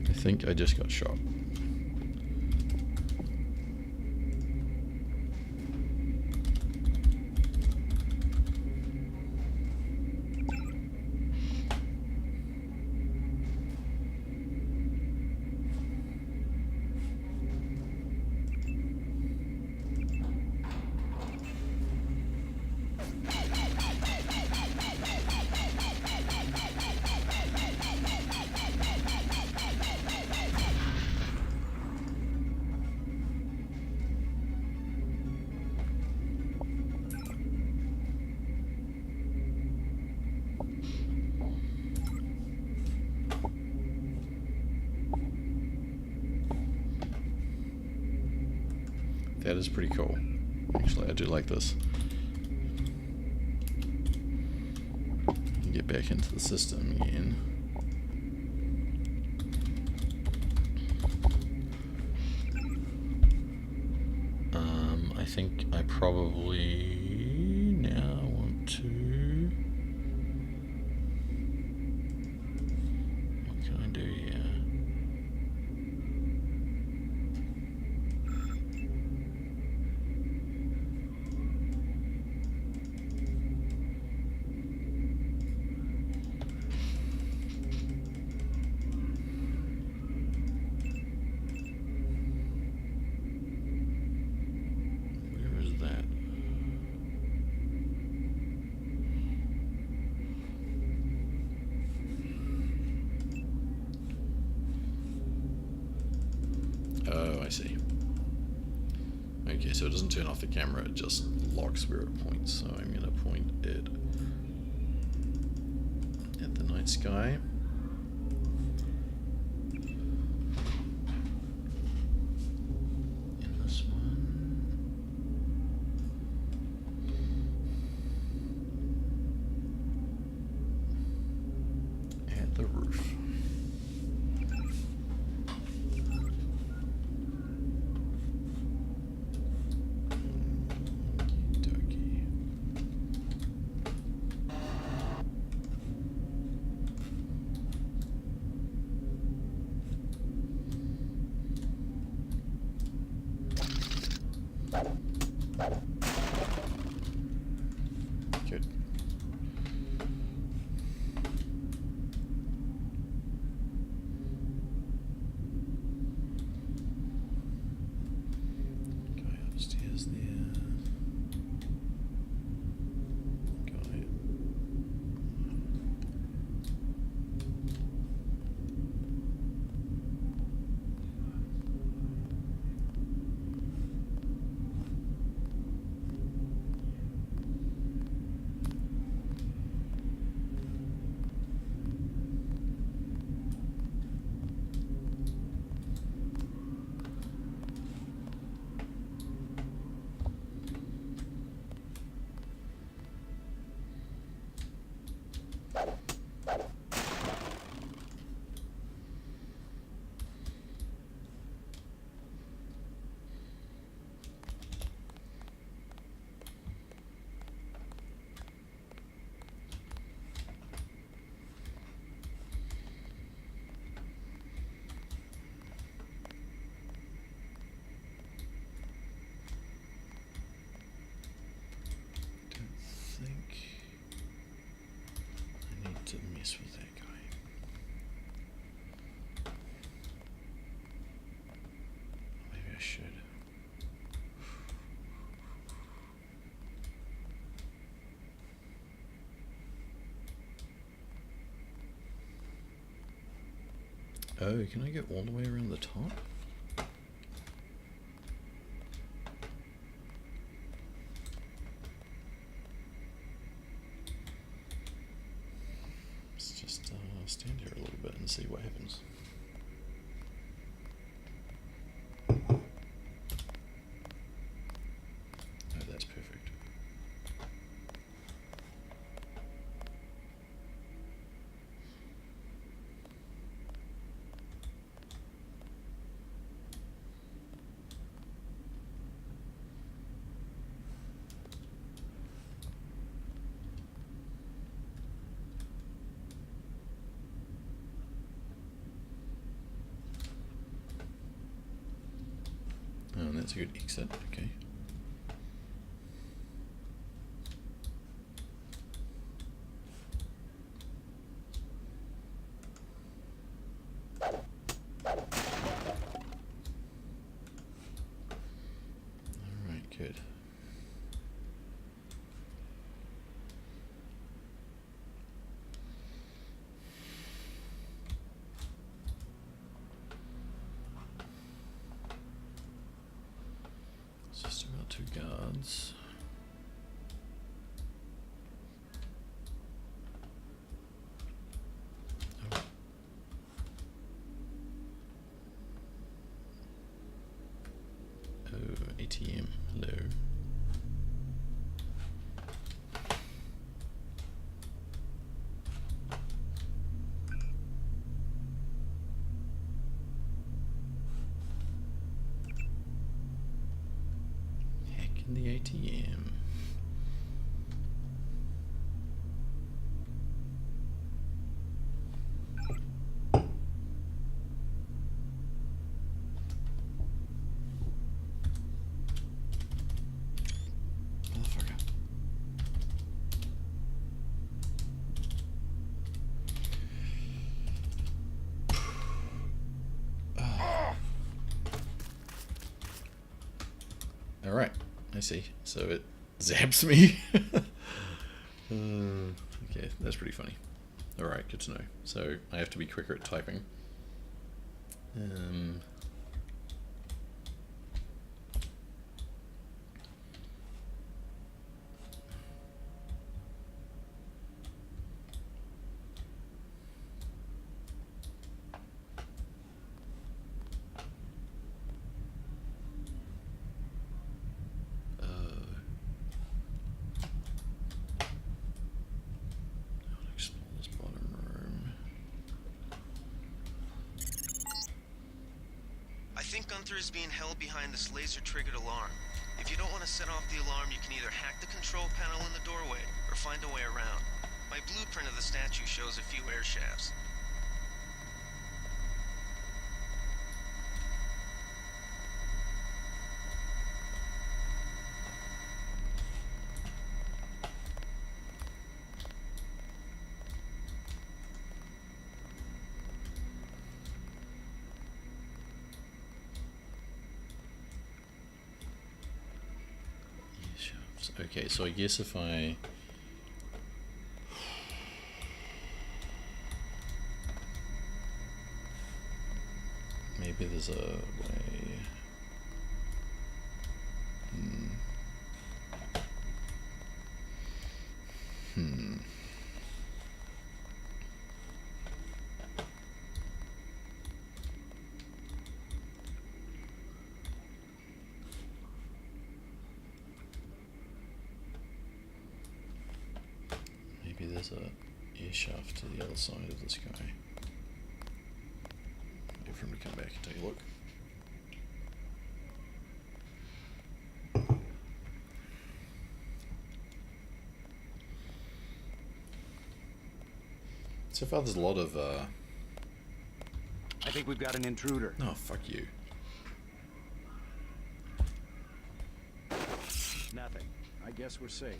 I think I just got shot. That is pretty cool. Actually, I do like this. Get back into the system again. I think I probably now want to... What can I do here? Oh, I see. Okay, so it doesn't turn off the camera, it just locks where it points. So I'm going to point it at the night sky. And this one. At the roof. Oh, can I get all the way around the top? Let's just stand here a little bit and see what happens. Oh, that's perfect. Oh, and that's a good exit, okay. Alright, good. So still got 2 guards. Oh. Oh, ATM. Hello. Heck in the ATM. Motherfucker. Alright, I see. So it zaps me. Okay, that's pretty funny. Alright, good to know. So I have to be quicker at typing. I'll explore this bottom room.
I think Gunther is being held behind this laser-triggered alarm. If you don't want to set off the alarm, you can either hack the control panel in the doorway, or find a way around. My blueprint of the statue shows a few air shafts.
Shafts. Okay, so I guess if I... Maybe there's a way... Maybe there's a air shaft to the other side of this guy. Wait for him to come back and take a look. So far there's a lot of
I think we've got an intruder.
oh, fuck you.
Nothing. I guess we're safe.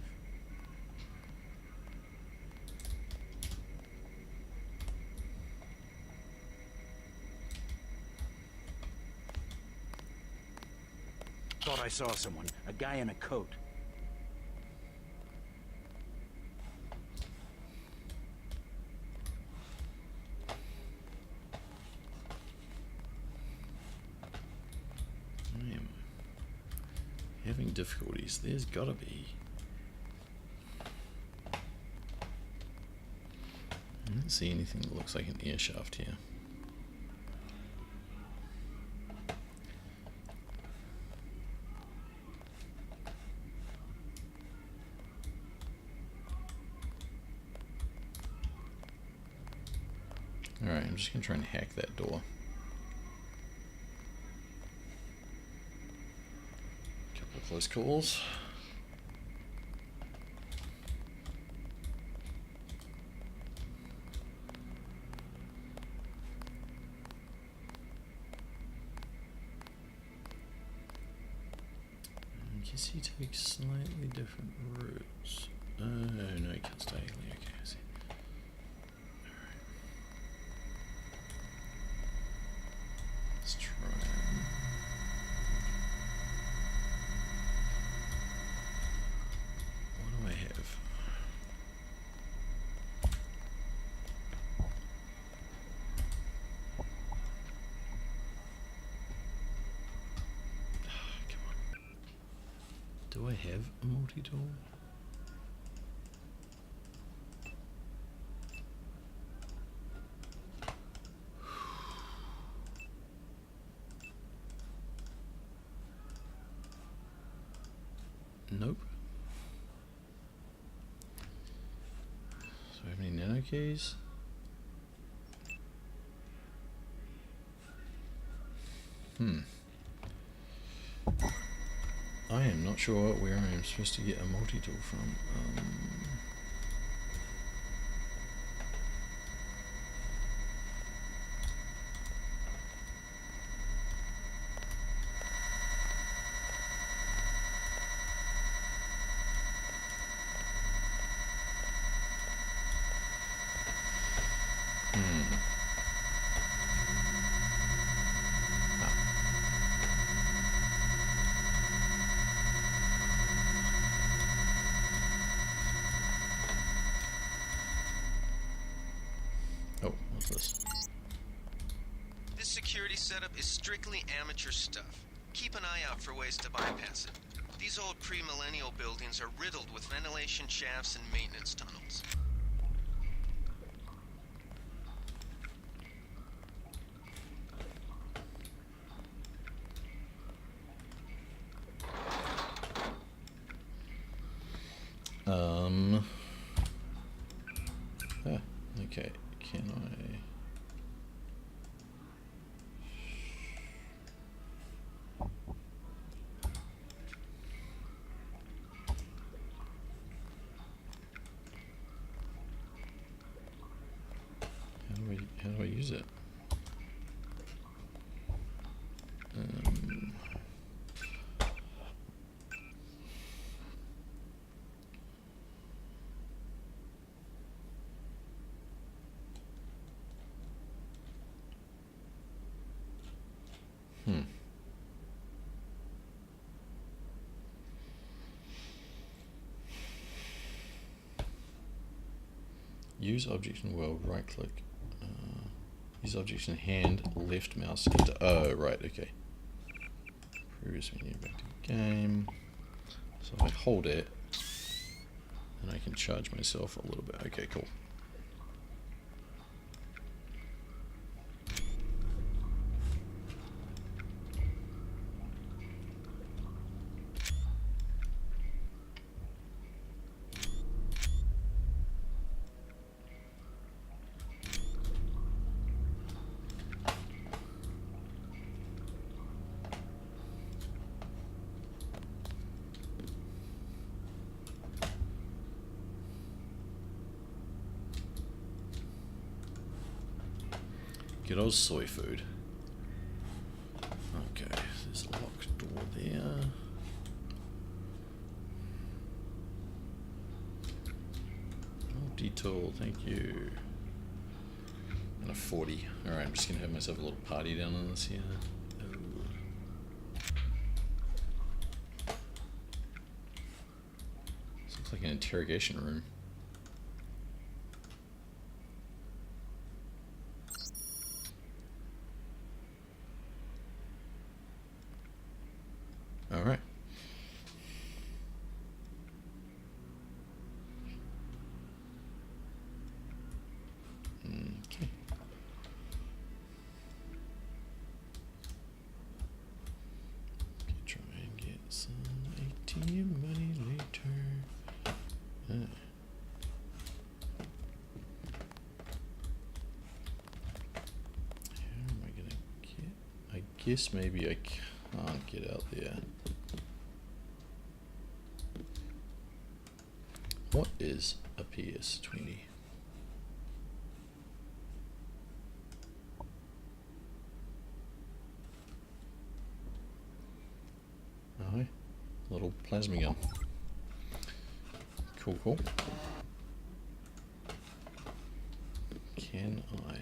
Thought I saw someone. A guy in a coat.
having difficulties. There's gotta be. I don't see anything that looks like an air shaft here. Alright, I'm just gonna try and hack that door. Couple of close calls. I guess he takes slightly different routes. Oh no, he cuts diagonally. Okay, I see. Let's try. What do I have? Come on. Do I have a multi-tool? Nope. So I have any nano keys? I am not sure where I am supposed to get a multi-tool from. Oh, what's this?
This security setup is strictly amateur stuff. Keep an eye out for ways to bypass it. These old pre-millennial buildings are riddled with ventilation shafts and maintenance tunnels.
Okay, can I... How do I use it? Use object in world, right click. Use object in hand, left mouse, enter. Oh, right, okay. Previous menu, back to game. So if I hold it, then I can charge myself a little bit. Okay, cool. Good old soy food. Okay, there's a locked door there. Multi-tool, thank you. And a 40. Alright, I'm just gonna have myself a little party down on this here. Oh. This looks like an interrogation room. Alright. guess maybe I can't get out there. What is a PS20? Oh, little plasma gun. Cool, cool. Can I...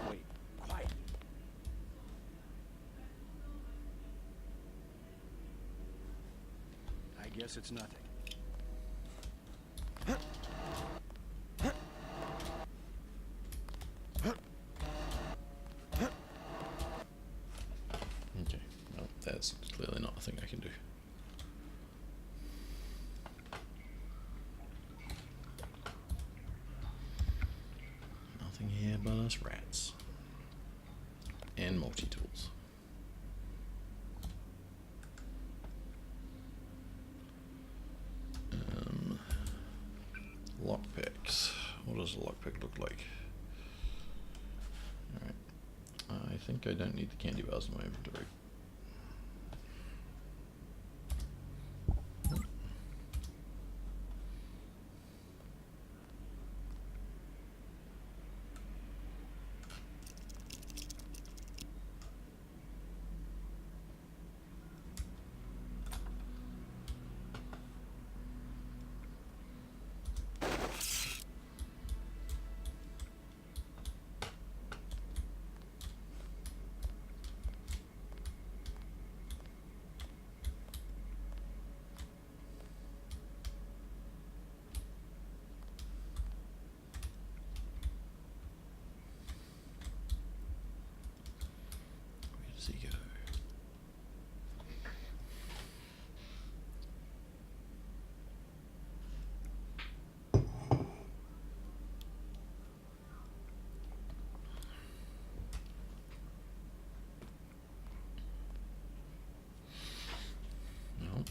Wait, quiet. I guess it's nothing.
Okay, well, that's clearly not a thing I can do. Nothing here but us rats. And multi-tools. Lockpicks. What does a lockpick look like? Alright. I think I don't need the candy bars in my inventory. Where does he go? No.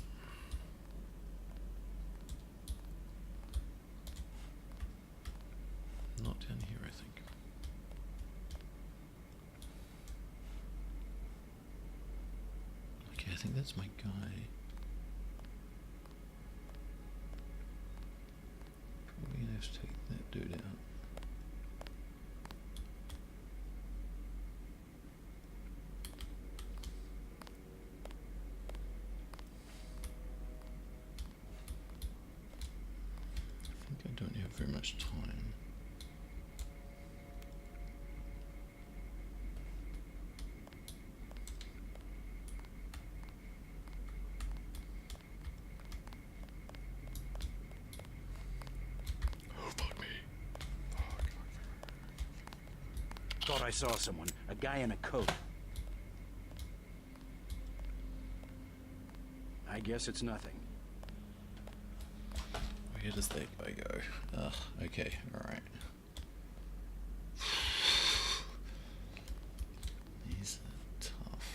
Not down here, I think. Okay, I think that's my guy. Probably gonna have to take that dude out. I think I don't have very much time. Oh, fuck me.
Thought I saw someone. A guy in a coat. I guess it's nothing.
Where does that guy go? Ugh, okay, alright. These are tough.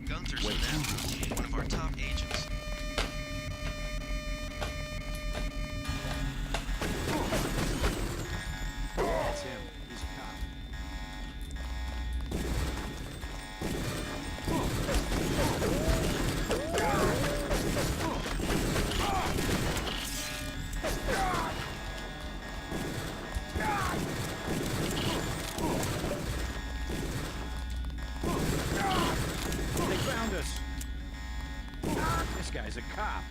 Gunther's now one of our top agents.
That's him. He's a cop. They found us. This guy's a cop.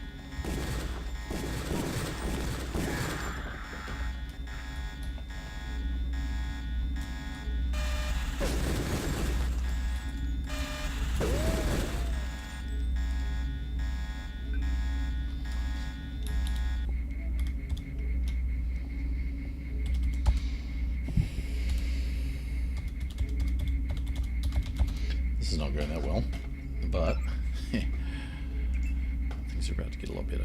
is not going that well, but things are about to get a lot better.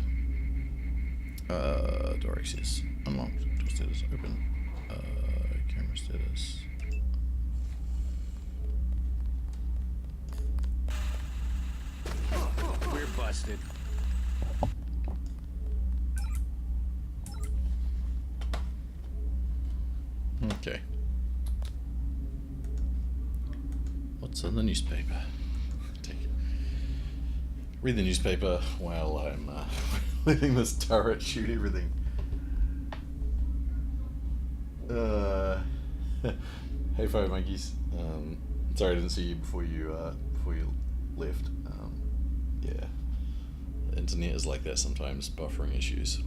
Door access unlocked. Door status open. Camera status.
We're busted.
Okay. What's in the newspaper? Read the newspaper while I'm letting this turret shoot everything. Hey, Fire Monkeys. Sorry I didn't see you before you left. Yeah, the internet is like that sometimes, buffering issues.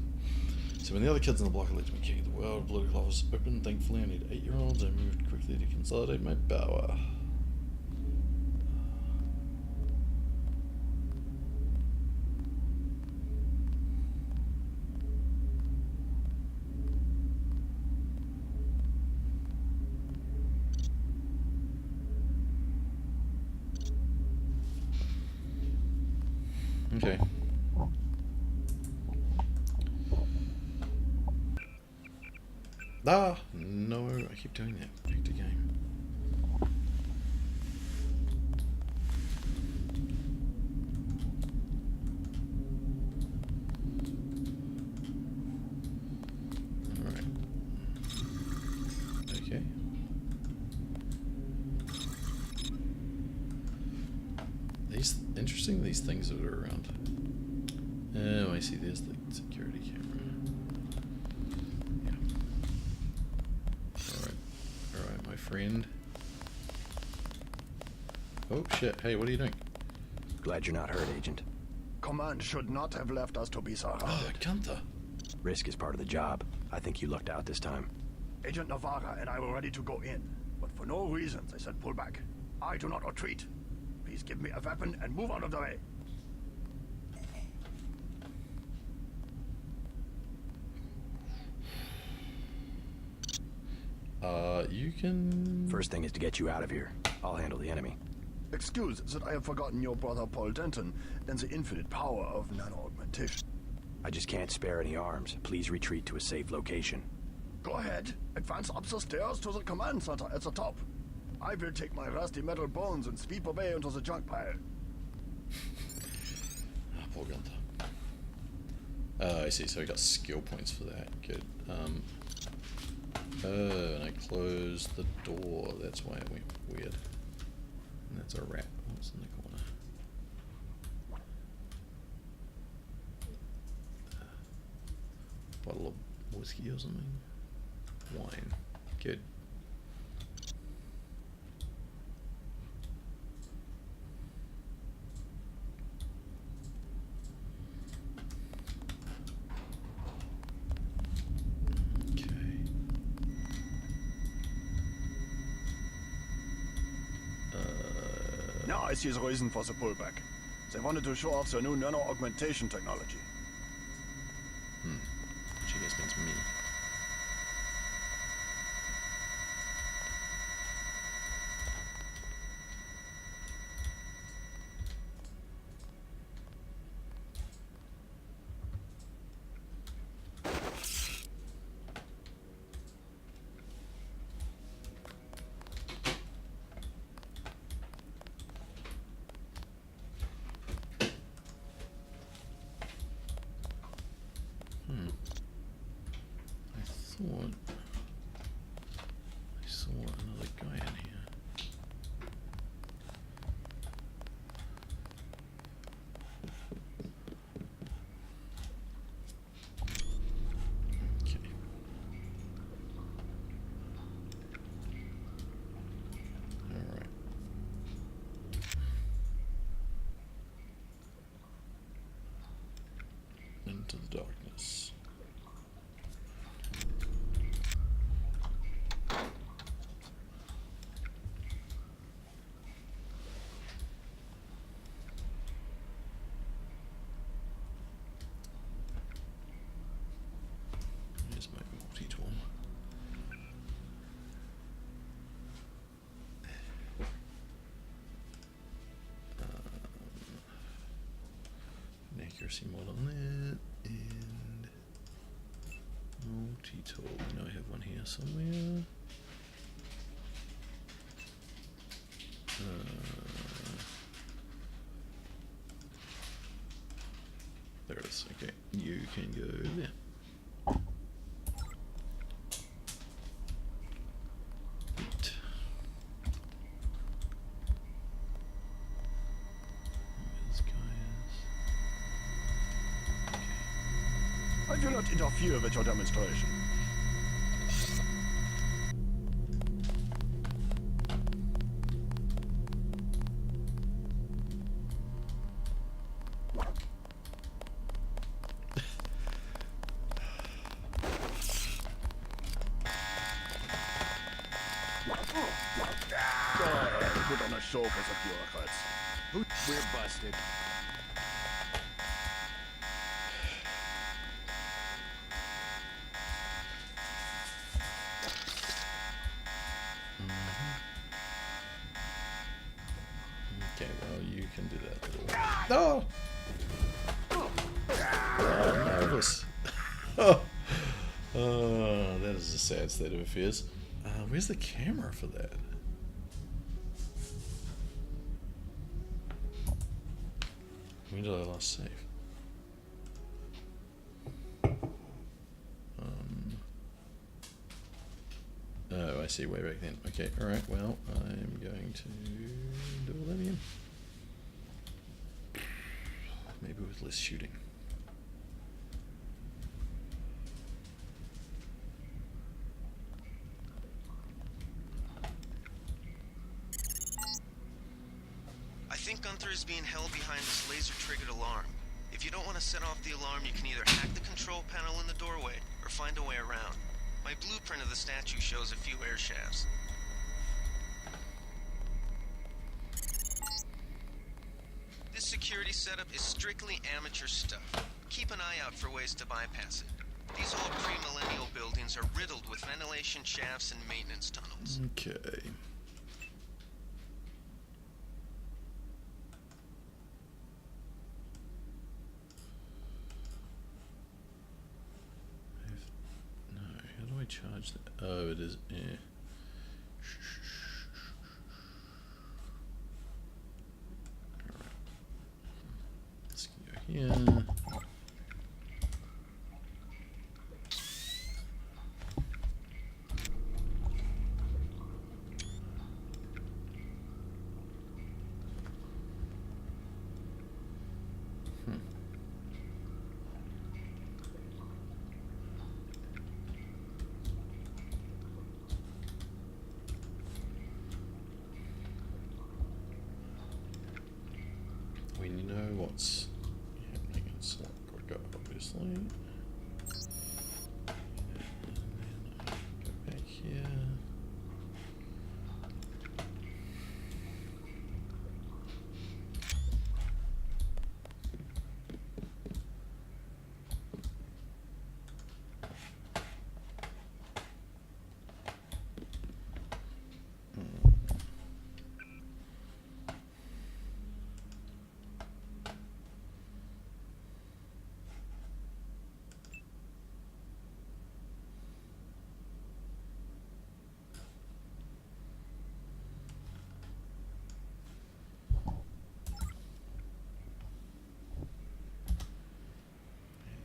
So when the other kids on the block elected me king of the world, political office open. Thankfully, I need 8-year-olds. I moved quickly to consolidate my power. Okay. Ah, no, I keep doing that. Back to game. Alright. Okay. Interesting, these things that are around. Oh, I see, there's the security camera. Yeah. Alright, my friend. Oh shit, hey, what are you doing?
Glad you're not hurt, Agent.
Command should not have left us to be surrounded.
Oh, Gunther.
Risk is part of the job. I think you lucked out this time.
Agent Navarra and I were ready to go in, but for no reason they said pull back. I do not retreat. Please give me a weapon and move out of the way.
You can...
First thing is to get you out of here. I'll handle the enemy.
Excuse that I have forgotten your brother Paul Denton and the infinite power of nano-augmentation.
I just can't spare any arms. Please retreat to a safe location.
Go ahead. Advance up the stairs to the command center at the top. I will take my rusty metal bones and sweep away into the junk pile.
Ah, poor Gunther. I see, so I got skill points for that. Good. And I closed the door. That's why it went weird. And that's a rat. What's in the corner? Bottle of whiskey or something? Wine. Good.
Now I see the reason for the pullback. They wanted to show off their new nano-augmentation technology.
Which I guess means me. I saw another guy in here. Okay. All right. Into the darkness. Here's my multi-tool. accuracy mod on that, and multi-tool. I know I have one here somewhere. There it is. Okay, you can go there. Right. This guy is.
I do not interfere with your demonstration. Put on a show for the bureaucrats.
We're busted.
Okay, well, you can do that little. No! Oh, marvelous. Oh, that is a sad state of affairs. Where's the camera for that? When did I last save? Oh, I see, way back then. Okay, alright, well, I'm going to do all that again. Maybe with less shooting.
I think Gunther is being held behind this laser-triggered alarm. If you don't want to set off the alarm, you can either hack the control panel in the doorway or find a way around. My blueprint of the statue shows a few air shafts. This security setup is strictly amateur stuff. Keep an eye out for ways to bypass it. These old pre-millennial buildings are riddled with ventilation shafts and maintenance tunnels.
Okay. No, how do I charge that? Oh, it is. Eh. Alright. Let's go here. We know what's happening in Slot Quicker, obviously. And then I can go back here.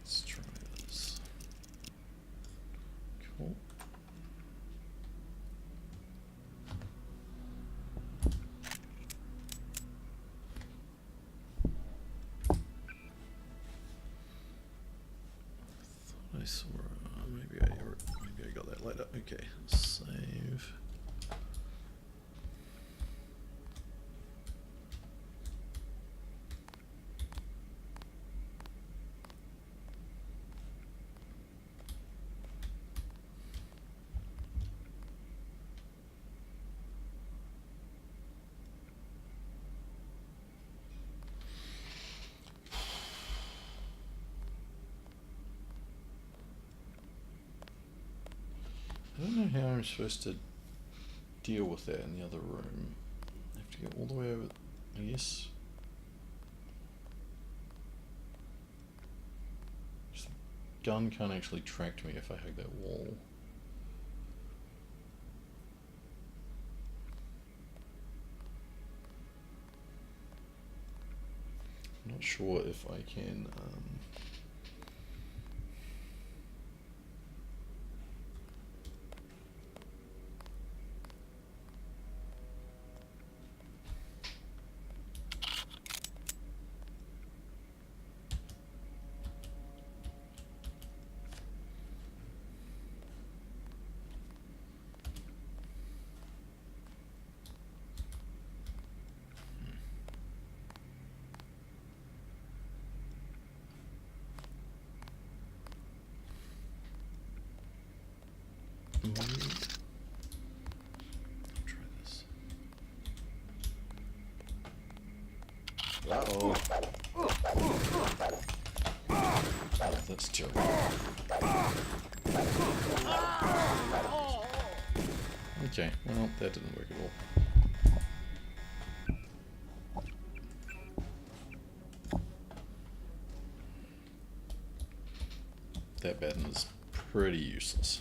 Let's try this. Cool. I saw. Maybe I got that later. Okay, save. I don't know how I'm supposed to deal with that in the other room. I have to go all the way over, I guess. gun can't actually track me if I hug that wall. I'm not sure if I can... Try this. Uh-oh. Oh, that's terrible. Okay, well, that didn't work at all. That baton is pretty useless.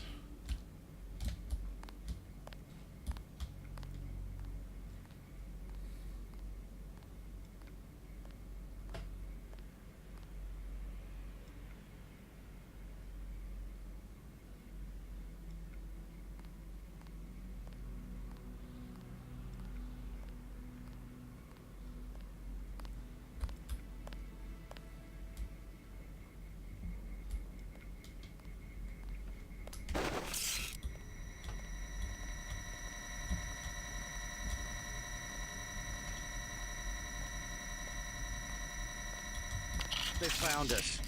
They found us.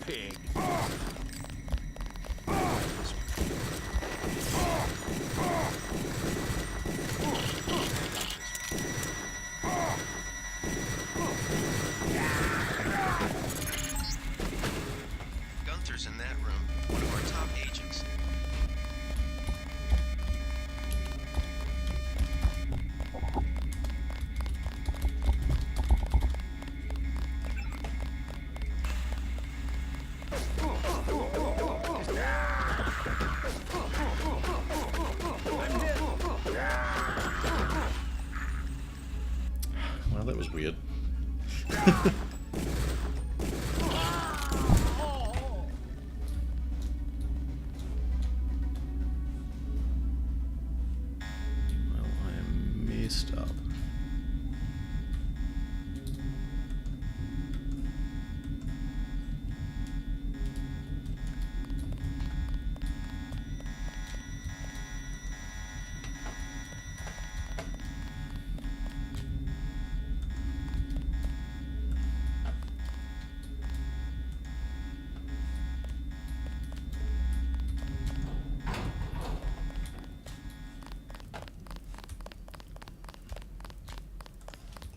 Pig.
Gunther's in that room, one of our top agents.
Well, that was weird. Well, I am messed up.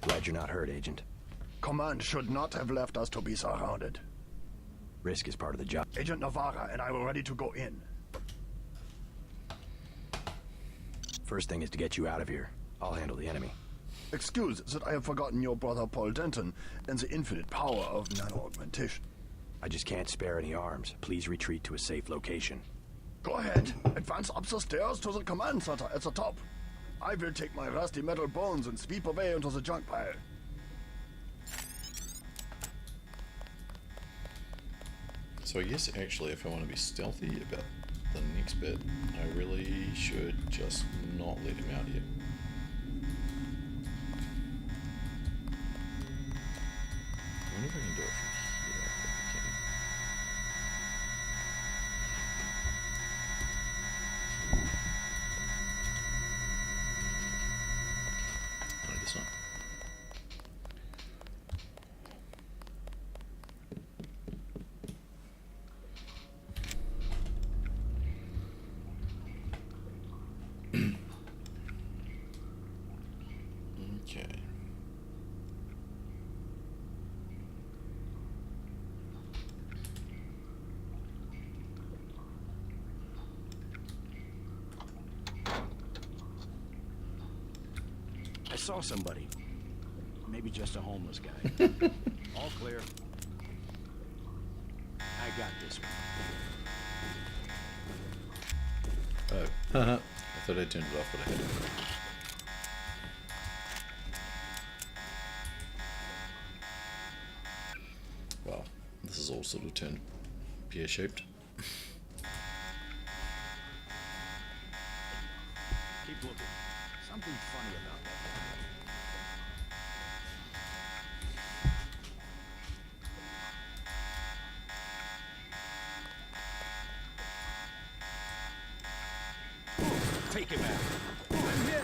Glad you're not hurt, Agent.
Command should not have left us to be surrounded.
Risk is part of the job.
Agent Navarra and I were ready to go in.
First thing is to get you out of here. I'll handle the enemy.
Excuse that I have forgotten your brother Paul Denton and the infinite power of nano-augmentation.
I just can't spare any arms. Please retreat to a safe location.
Go ahead. Advance up the stairs to the command center at the top. I will take my rusty metal bones and sweep away into the junk pile.
So I guess actually if I want to be stealthy about the next bit, I really should just not let him out yet. I wonder if I can do it from here. I think I can. I guess not. Okay.
I saw somebody. Maybe just a homeless guy. All clear. Thank got this one.
Oh, I thought I turned it off, but I hadn't. Wow, this is all sort of turned pear-shaped.
Keep looking. Something funny about that guy. Take him out. I'm hit.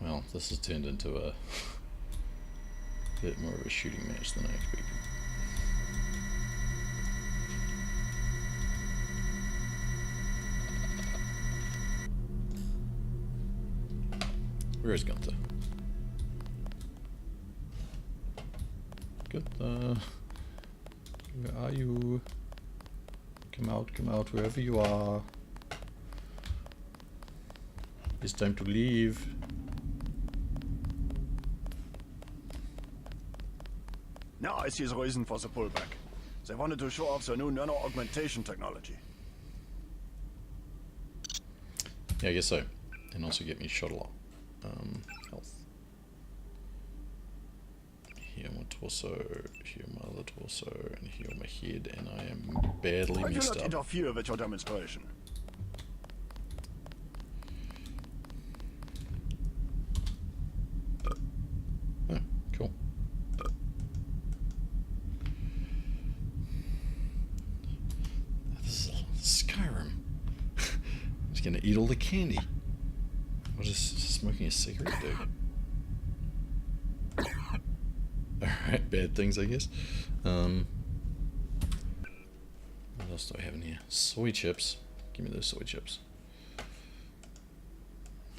Well, this has turned into a bit more of a shooting match than I expected. Where is Gunther? Gunther, where are you? Come out, wherever you are. It's time to leave.
Now I see the reason for the pullback. They wanted to show off their new nano-augmentation technology.
Yeah, I guess so. And also get me shot a lot. Health. Heal my torso, heal my other torso, and heal my head, and I am badly
I do
messed
not
up.
interfere with your demonstration.
Oh, cool. This is Skyrim. I'm just gonna eat all the candy. What is smoking a cigarette do? Alright, bad things, I guess. What else do I have in here? Soy chips. Give me those soy chips.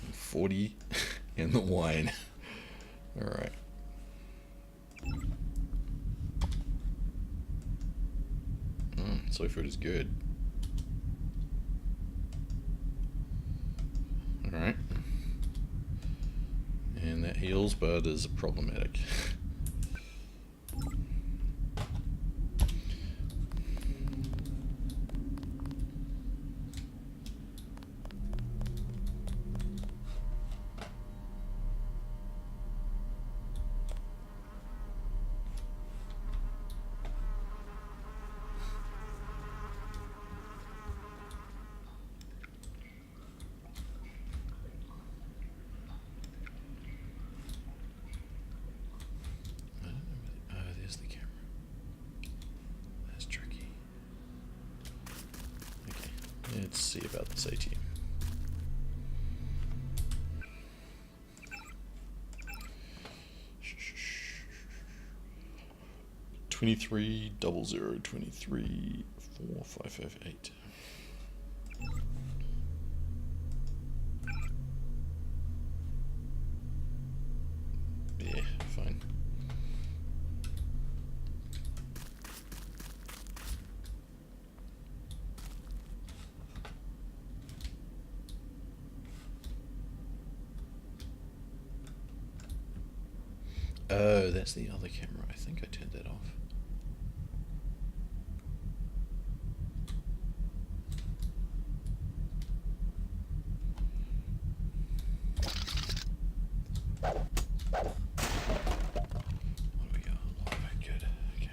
And 40 and the wine. Alright. Soy food is good. Alright. And that heals, but is problematic. Let's see about this ATM. $23 00 23 4558. Yeah, fine. Oh, that's the other camera. I think I turned that off. What do we got? Oh, good. Okay.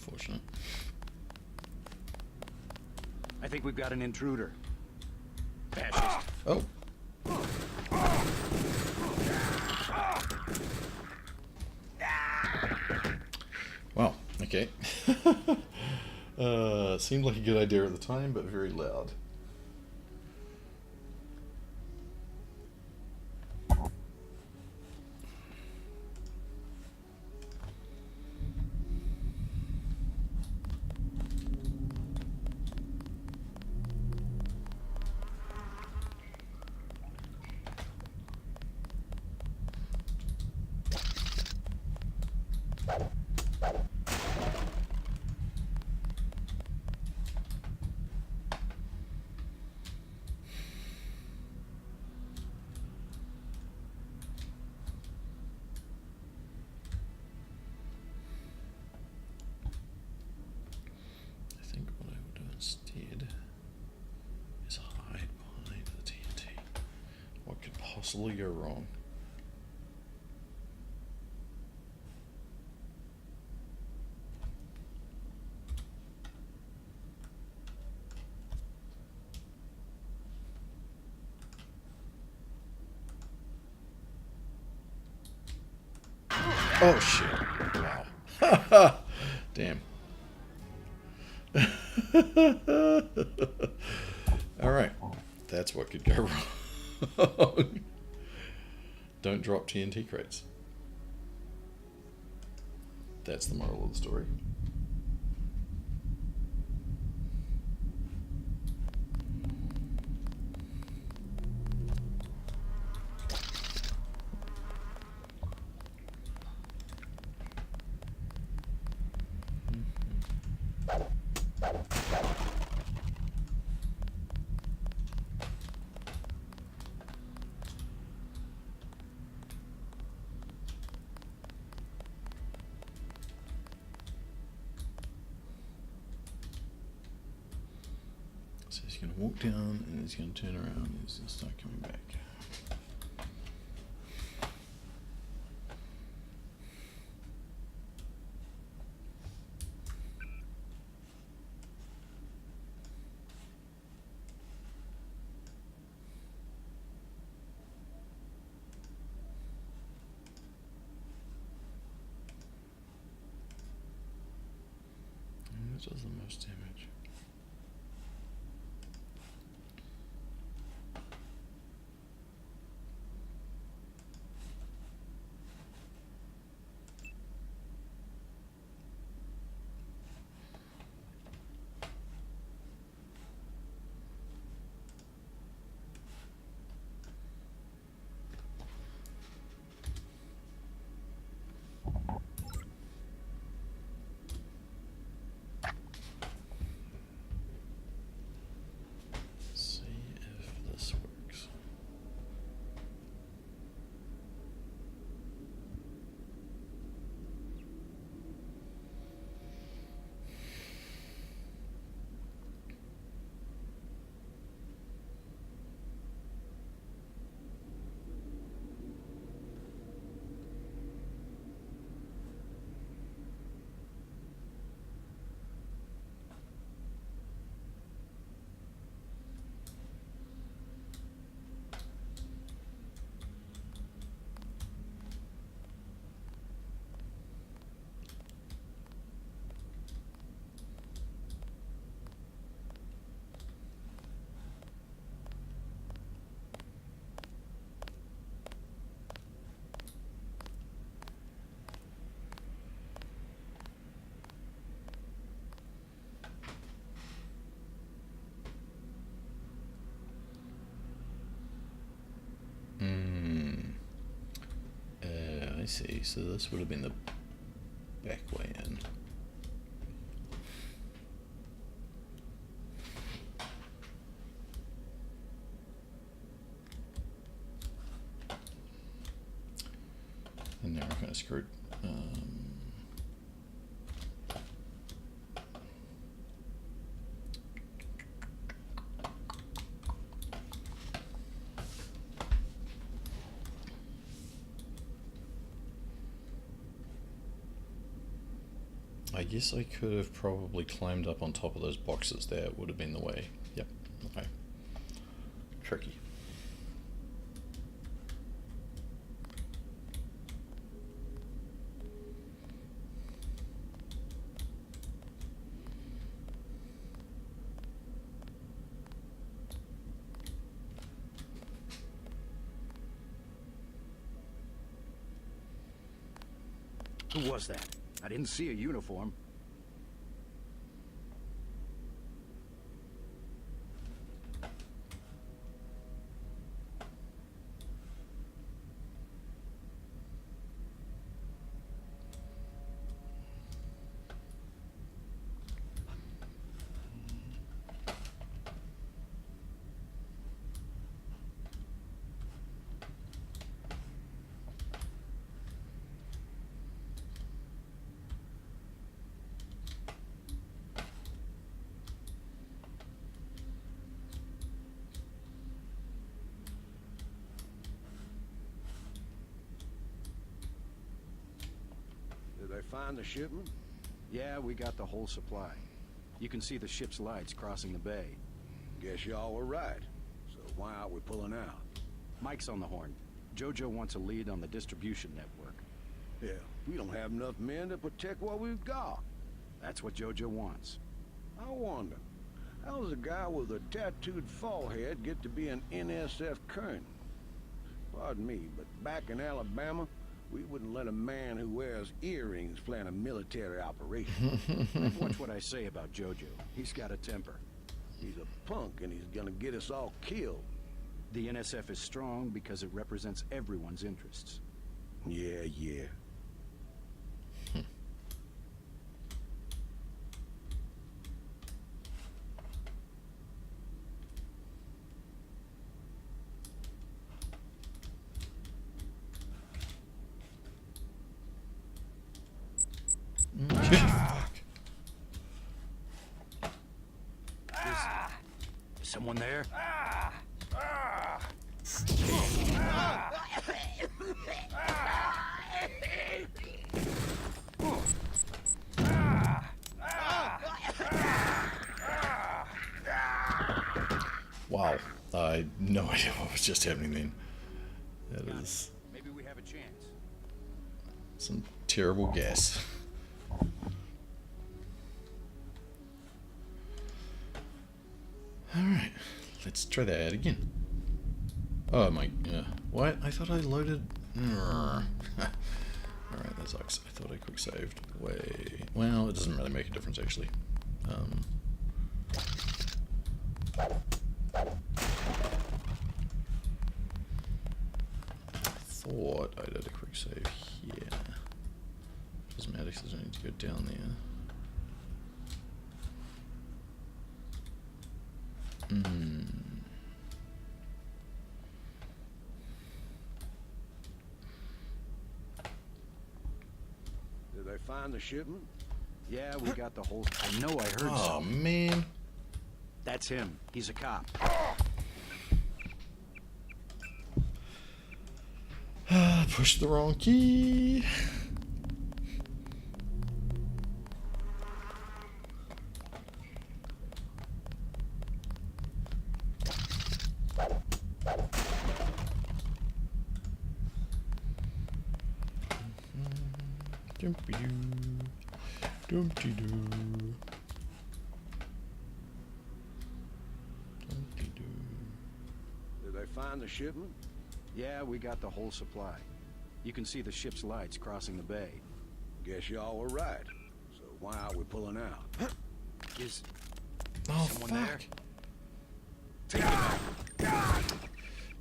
unfortunate.
I think we've got an intruder. Fascist.
Oh. Wow, okay. Seemed like a good idea at the time, but very loud. Instead is hide behind the TNT. What could possibly go wrong? Oh shit. Wow. Damn. Alright. That's what could go wrong. Don't drop TNT crates. That's the moral of the story. So he's going to walk down and he's going to turn around and he's going to start coming back. And that does the most damage. I see. So this would have been the back way in. And now we're kind of screwed. I guess I could have probably climbed up on top of those boxes there. Would have been the way. Yep. Okay. Tricky.
Who was that? I didn't see a uniform.
Did they find the shipment?
Yeah, we got the whole supply. You can see the ship's lights crossing the bay.
Guess y'all were right. So why aren't we pulling out?
Mike's on the horn. Jojo wants a lead on the distribution network.
Yeah, we don't have enough men to protect what we've got.
That's what Jojo wants.
I wonder, how does a guy with a tattooed forehead get to be an NSF colonel? Pardon me, but back in Alabama, we wouldn't let a man who wears earrings plan a military operation.
Watch what I say about Jojo. He's got a temper.
He's a punk and he's gonna get us all killed.
The NSF is strong because it represents everyone's interests.
Yeah.
Is someone there?
Wow. I had no idea what was just happening then. That is
Maybe we have a chance.
some terrible gas. Alright, let's try that out again. Oh my, what? I thought I loaded... Alright, that sucks. I thought I quick saved. Well, it doesn't really make a difference actually. I thought I did a quick save here. Doesn't matter because I don't need to go down there.
Did they find the shipment?
Yeah, we got the whole... I know I heard
Oh
something.
man.
That's him. He's a cop.
Push the wrong key. Dumpy-doo. Dumpty-doo. Dumpty-doo.
Did they find the shipment?
Yeah, we got the whole supply. You can see the ship's lights crossing the bay.
Guess y'all were right. So why aren't we pulling out?
Is
Oh,
someone
fuck.
there?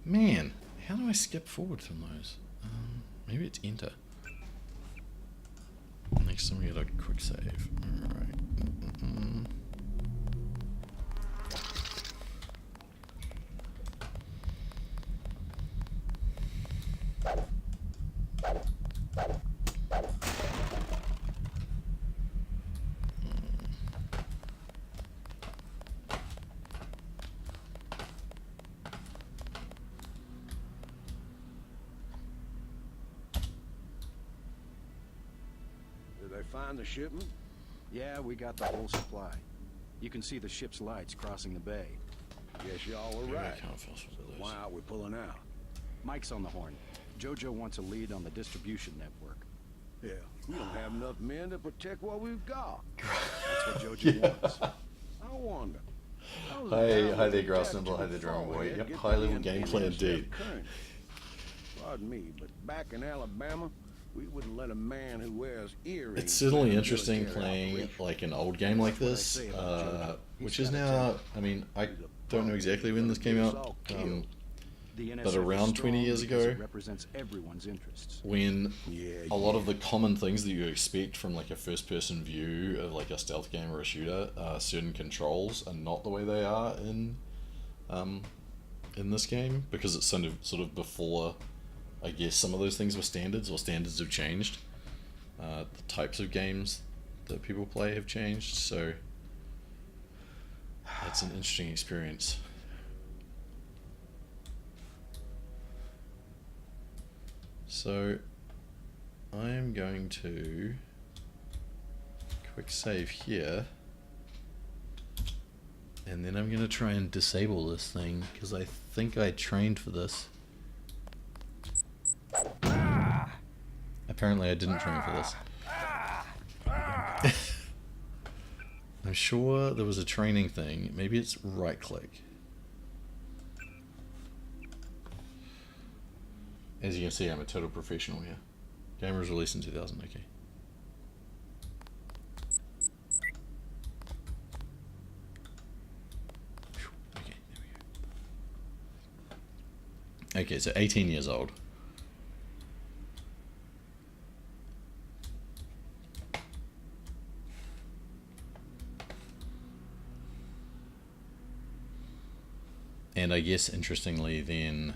Man, how do I skip forward from those? Maybe it's enter. Next time we get a quick save. Alright.
Did they find the shipment?
Yeah, we got the whole supply. You can see the ship's lights crossing the bay.
Guess y'all were
Maybe I
right.
can't feel for
So
this.
why aren't we pulling out?
Mike's on the horn. Jojo wants a lead on the distribution network.
Yeah, we don't have enough men to protect what we've got.
That's what Jojo wants.
I wonder.
Hi there, Grass Nimble. Hi there, Drummer Boy. Yep, high level gameplay indeed.
Pardon me, but back in Alabama, we wouldn't let a man who wears earrings.
It's certainly interesting playing like an old game like this, which is now, I mean, I don't know exactly when this came out, but around 20 years ago,
Represents everyone's interests.
when a lot of the common things that you expect from like a first-person view of like a stealth game or a shooter, certain controls are not the way they are in this game, because it's sort of before, I guess, some of those things were standards, or standards have changed. The types of games that people play have changed, so it's an interesting experience. So I am going to quick save here, and then I'm going to try and disable this thing, because I think I trained for this. Apparently I didn't train for this. I'm sure there was a training thing. Maybe it's right click. As you can see, I'm a total professional here. Game was released in 2000, okay. Okay, there we go. Okay, so 18 years old. And I guess, interestingly, then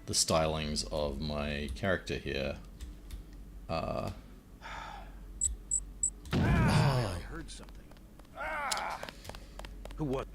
the stylings of my character here are...
I heard something. What?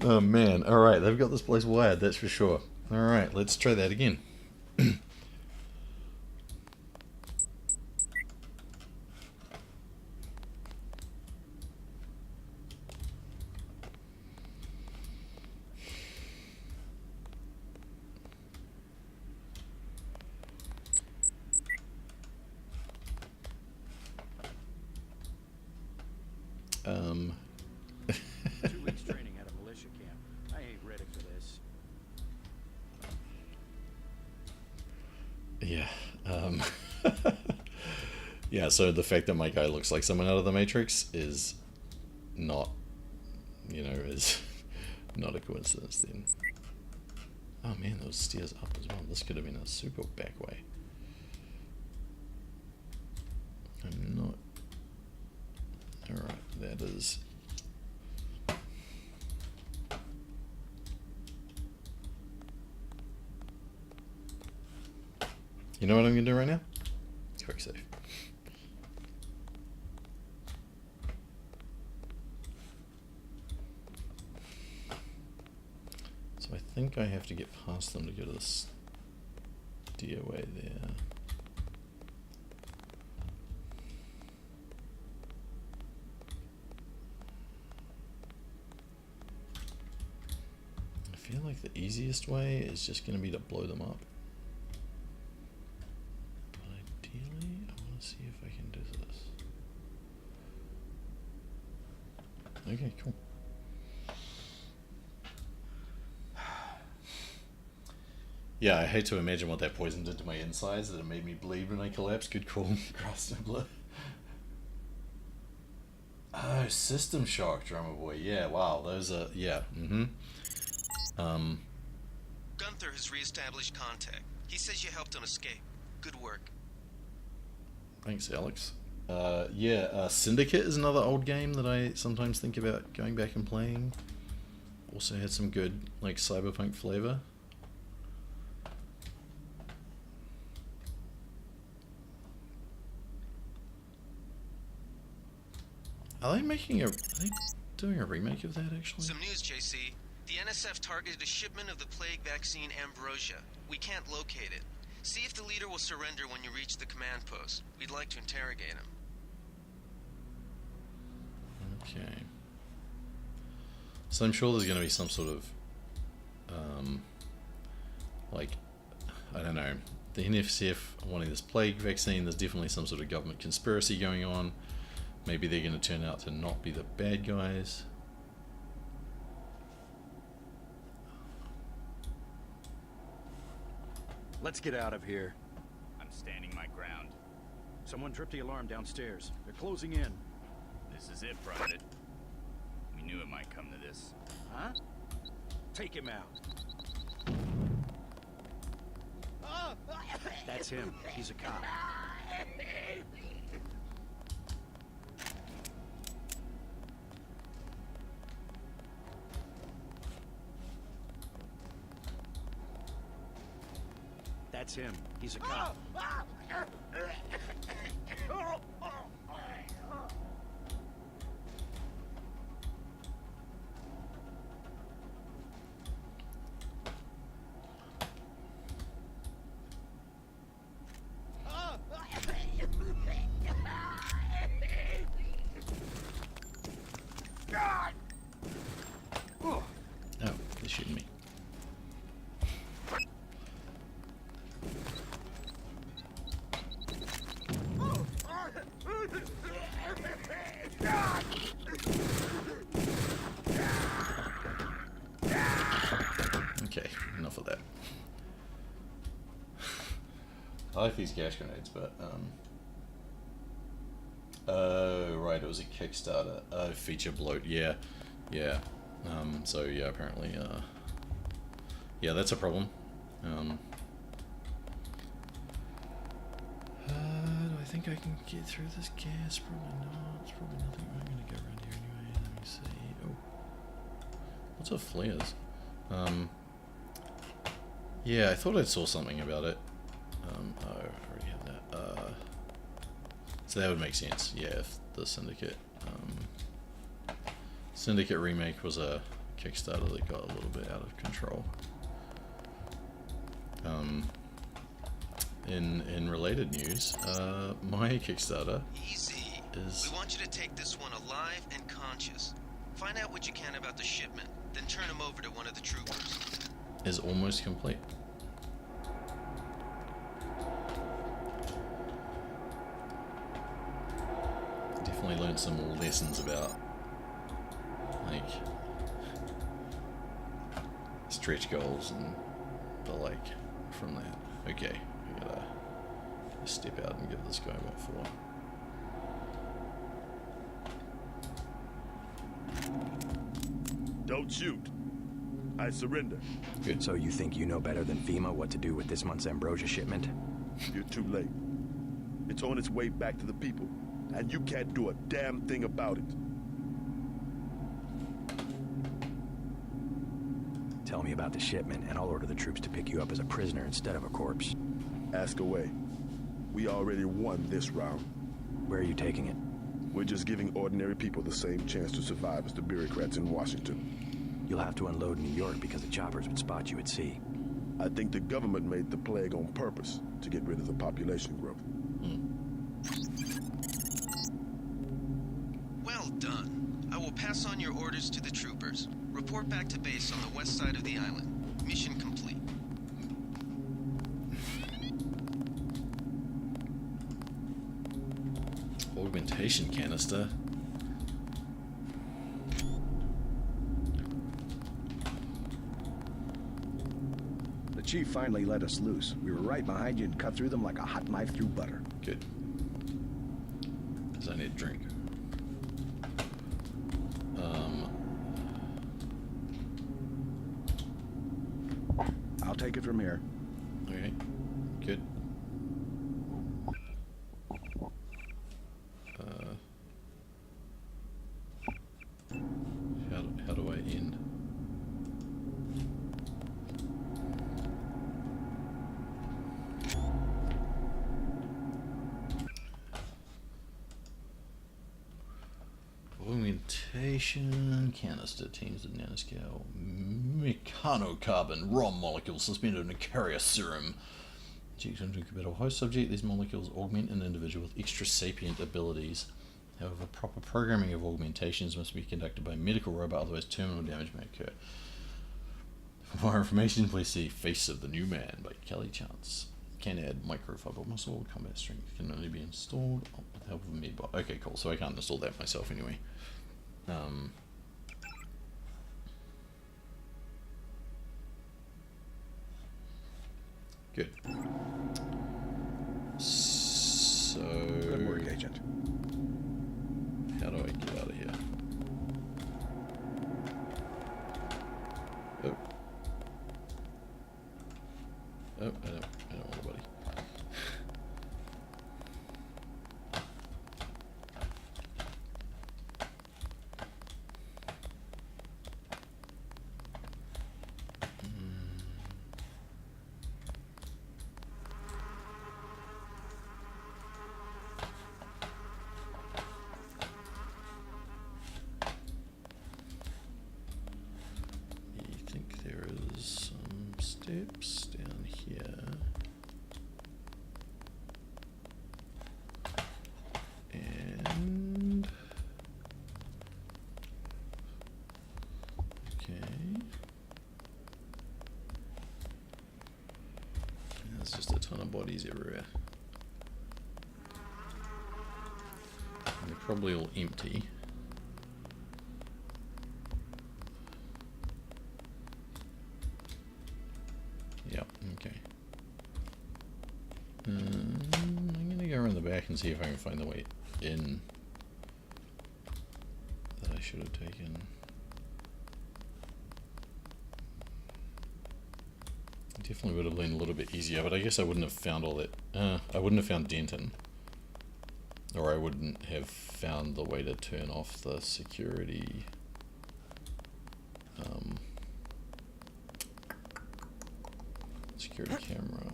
Oh man, alright, they've got this place wired, that's for sure. Alright, let's try that again. Um...
2 weeks training at a militia camp. I ain't ready for this.
Yeah, yeah, so the fact that my guy looks like someone out of the Matrix is not, you know, is not a coincidence then. Oh man, those stairs up as well. This could have been a super back way. I'm not... Alright, that is... You know what I'm going to do right now? Quick save. So I think I have to get past them to go to this stairway there. I feel like the easiest way is just going to be to blow them up. Ideally, I want to see if I can do this. Okay, cool. Yeah, I hate to imagine what that poison did to my insides, that it made me bleed when I collapsed. Good call, Grass Nibbler. Oh, System Shock, Drummer Boy. Yeah, wow, those are, yeah,
Gunther has re-established contact. He says you helped him escape. Good work.
Thanks, Alex. Syndicate is another old game that I sometimes think about going back and playing. Also had some good, like, cyberpunk flavor. Are they making a... Are they doing a remake of that, actually?
Some news, JC. The NSF targeted a shipment of the plague vaccine Ambrosia. We can't locate it. See if the leader will surrender when you reach the command post. We'd like to interrogate him.
Okay. So I'm sure there's going to be some sort of... like, I don't know, the NSF wanting this plague vaccine. There's definitely some sort of government conspiracy going on. Maybe they're going to turn out to not be the bad guys.
Let's get out of here.
I'm standing my ground.
Someone tripped the alarm downstairs. They're closing in.
This is it, Private. We knew it might come to this.
Huh? Take him out. That's him. He's a cop. That's him. He's a cop.
Oh, they're shooting me. Okay, enough of that. I like these gas grenades, but oh right, it was a Kickstarter. Feature bloat, yeah. So yeah, apparently yeah, that's a problem. Do I think I can get through this gas? Probably not. It's probably nothing. I'm gonna go around here anyway. Let me see. Oh, what's up, flares? Yeah, I thought I saw something about it. Oh, I already have that. So that would make sense. Yeah, if the Syndicate Syndicate remake was a Kickstarter that got a little bit out of control. In related news, my Kickstarter
Easy.
is...
We want you to take this one alive and conscious. Find out what you can about the shipment, then turn him over to one of the troopers.
is almost complete. Definitely learned some more lessons about, like, stretch goals and the like from that. Okay, I gotta step out and give this guy what for.
Don't shoot. I surrender.
Good.
So you think you know better than FEMA what to do with this month's Ambrosia shipment?
You're too late. It's on its way back to the people, and you can't do a damn thing about it.
Tell me about the shipment, and I'll order the troops to pick you up as a prisoner instead of a corpse.
Ask away. We already won this round.
Where are you taking it?
We're just giving ordinary people the same chance to survive as the bureaucrats in Washington.
You'll have to unload in New York because the choppers would spot you at sea.
I think the government made the plague on purpose to get rid of the population growth.
Well done. I will pass on your orders to the troopers. Report back to base on the west side of the island. Mission complete.
Augmentation canister.
The chief finally let us loose. We were right behind you and cut through them like a hot knife through butter.
Good. Because I need a drink.
I'll take it from here.
Okay. Good. How do I end? Augmentation, canister, teams of nanoscale, mechanocarbon, raw molecules suspended in a carrier serum. Injected into a compatible host subject, these molecules augment an individual with extra sapient abilities. However, proper programming of augmentations must be conducted by a medical robot, otherwise terminal damage may occur. For more information, please see Face of the New Man by Kelly Chance. Can add microfiber muscle, combat strength can only be installed with the help of a medbot. Okay, cool, so I can't install that myself anyway. Good. So...
Good work, Agent.
How do I get out of here? Oh. Oh, I don't want a buddy. I think there is some steps down here. And okay. There's just a ton of bodies everywhere. And they're probably all empty. Yep, okay. I'm gonna go around the back and see if I can find the way in that I should have taken. It definitely would have been a little bit easier, but I guess I wouldn't have found all that. I wouldn't have found Denton. Or I wouldn't have found the way to turn off the security. Security camera.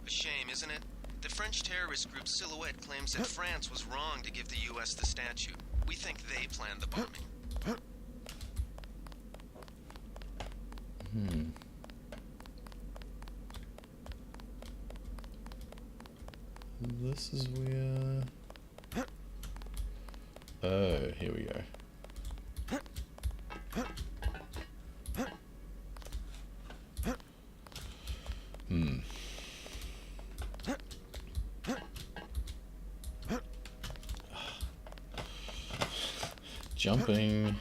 A shame, isn't it? The French terrorist group Silhouette claims that France was wrong to give the US the statue. We think they planned the bombing.
This is where... Oh, here we go. Jumping.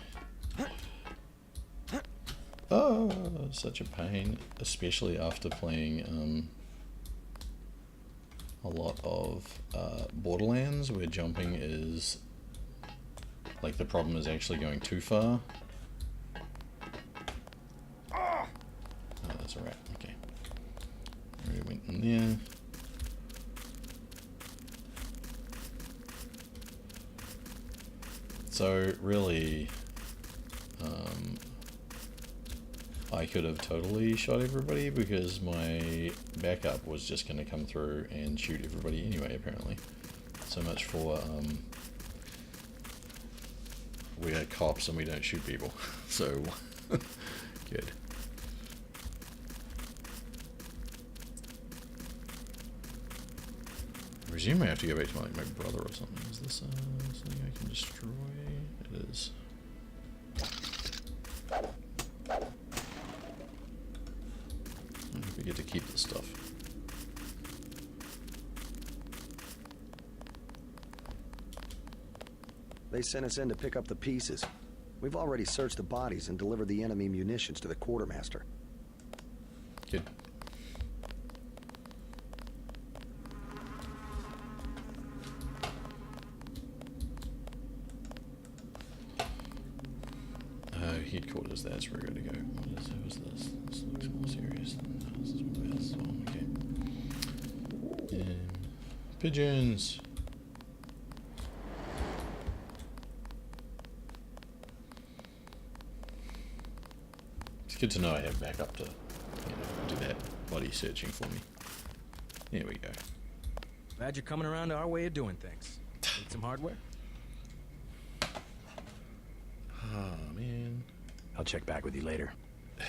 Oh, such a pain, especially after playing a lot of Borderlands, where jumping is like the problem is actually going too far. Oh, that's alright. Okay, already went in there. So really, I could have totally shot everybody because my backup was just going to come through and shoot everybody anyway, apparently. So much for, we are cops and we don't shoot people. So, good. I presume I have to go back to my brother or something. Is this something I can destroy? It is. We get to keep this stuff.
They sent us in to pick up the pieces. We've already searched the bodies and delivered the enemy munitions to the quartermaster.
Good. Headquarters, that's where we're going to go. Who is this? This looks more serious than this is what this is. Okay. Pigeons! It's good to know I have backup to, do that body searching for me. There we go.
Glad you're coming around to our way of doing things. Need some hardware?
Oh, man.
I'll check back with you later.
Yeah,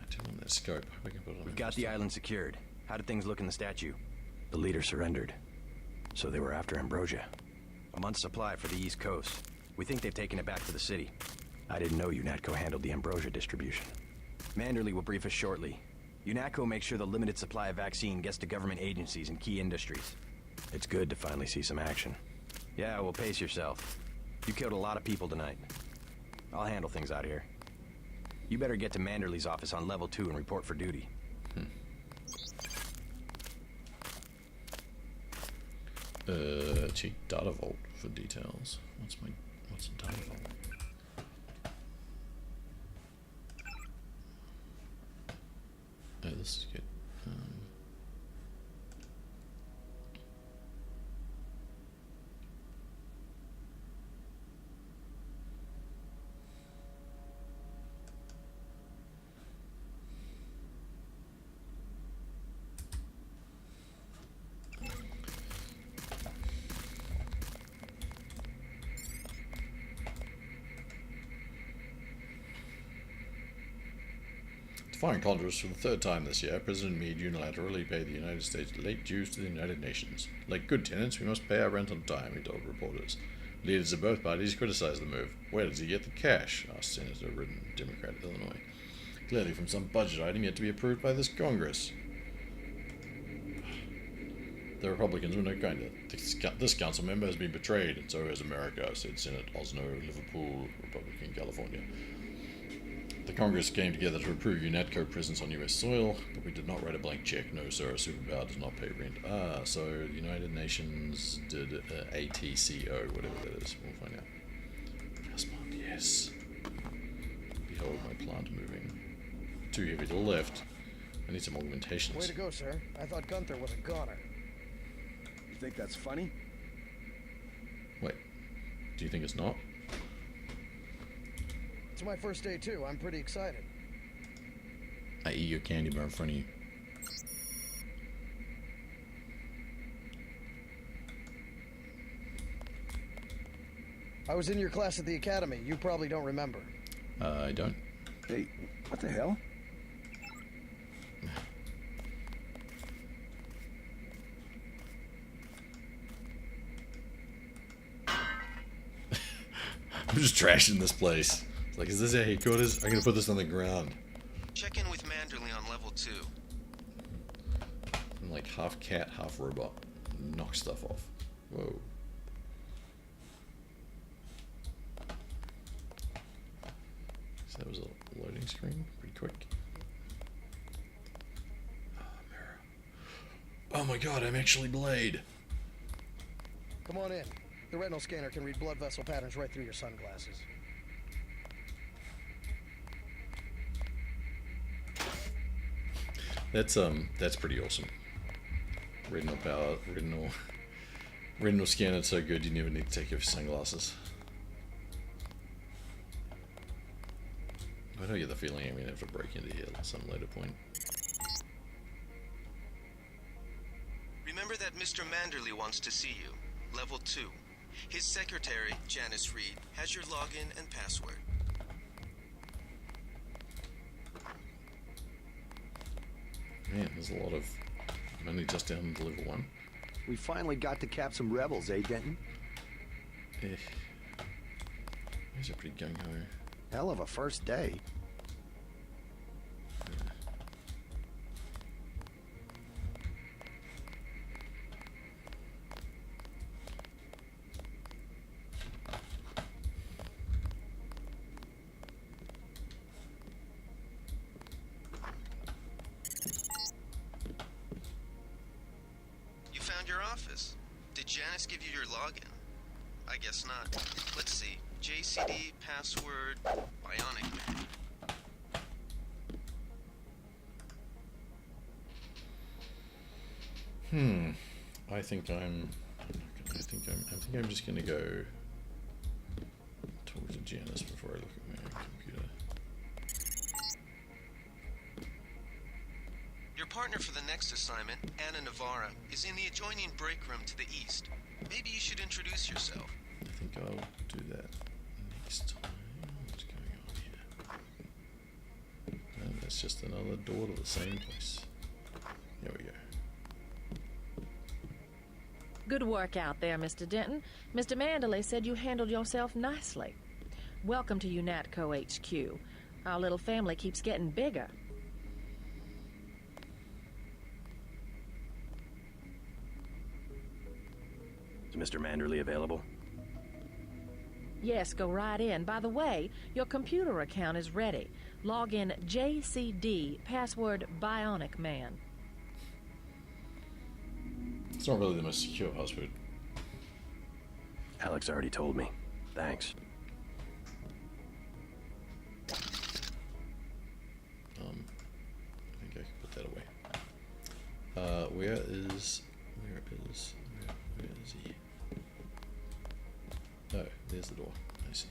tell him that scope. We can put it on.
We've got the island secured. How did things look in the statue? The leader surrendered. So they were after Ambrosia. A month's supply for the East Coast. We think they've taken it back to the city. I didn't know UNATCO handled the Ambrosia distribution. Manderley will brief us shortly. UNATCO makes sure the limited supply of vaccine gets to government agencies and key industries. It's good to finally see some action. Yeah, well, pace yourself. You killed a lot of people tonight. I'll handle things out here. You better get to Manderley's office on level 2 and report for duty.
Check data vault for details. What's a data vault? Oh, this is good. Foreign Congress for the third time this year, President Meade unilaterally paid the United States late dues to the United Nations. Like good tenants, we must pay our rent on time, he told reporters. Leaders of both parties criticized the move. Where does he get the cash? Asked Senator Ridden, Democrat of Illinois. Clearly from some budget item yet to be approved by this Congress. The Republicans were no kinder. This council member has been betrayed, and so has America, said Senate Osno, Liverpool, Republican, California. The Congress came together to approve UNATCO presence on US soil, but we did not write a blank check. No, sir, a superpower does not pay rent. Ah, so the United Nations did ATCO, whatever that is. We'll find out. Plasmont, yes. Behold my plant moving. Too heavy to the left. I need some augmentations.
Way to go, sir. I thought Gunther was a goner.
You think that's funny?
Wait, do you think it's not?
It's my first day, too. I'm pretty excited.
I eat your candy bar in front of you.
I was in your class at the academy. You probably don't remember.
I don't.
Hey, what the hell?
I'm just trashing this place. It's like, is this a headquarters? I'm gonna put this on the ground.
Check in with Manderley on level 2.
I'm like half cat, half robot. Knock stuff off. Whoa. So that was a loading screen. Pretty quick. Oh, mirror. Oh my god, I'm actually Blade.
Come on in. The retinal scanner can read blood vessel patterns right through your sunglasses.
That's pretty awesome. Retinal power, retinal scanner, so good you never need to take off your sunglasses. I don't get the feeling I'm gonna have to break into here at some later point.
Remember that Mr. Manderley wants to see you. Level 2. His secretary, Janice Reed, has your login and password.
Man, there's a lot of... I'm only just down to level 1.
We finally got to cap some rebels, eh, Denton?
These are pretty gung-ho.
Hell of a first day.
You found your office. Did Janice give you your login? I guess not. Let's see. JCD, password, Bionic Man.
I think I'm just gonna go talk to Janice before I look at my computer.
Your partner for the next assignment, Anna Navarra, is in the adjoining break room to the east. Maybe you should introduce yourself.
I think I'll do that next time. What's going on here? No, that's just another door to the same place. There we go.
Good work out there, Mr. Denton. Mr. Manderley said you handled yourself nicely. Welcome to UNATCO HQ. Our little family keeps getting bigger.
Is Mr. Manderley available?
Yes, go right in. By the way, your computer account is ready. Log in JCD, password Bionic Man.
It's not really the most secure password.
Alex already told me. Thanks.
I think I can put that away. Where is he? Oh, there's the door. I see.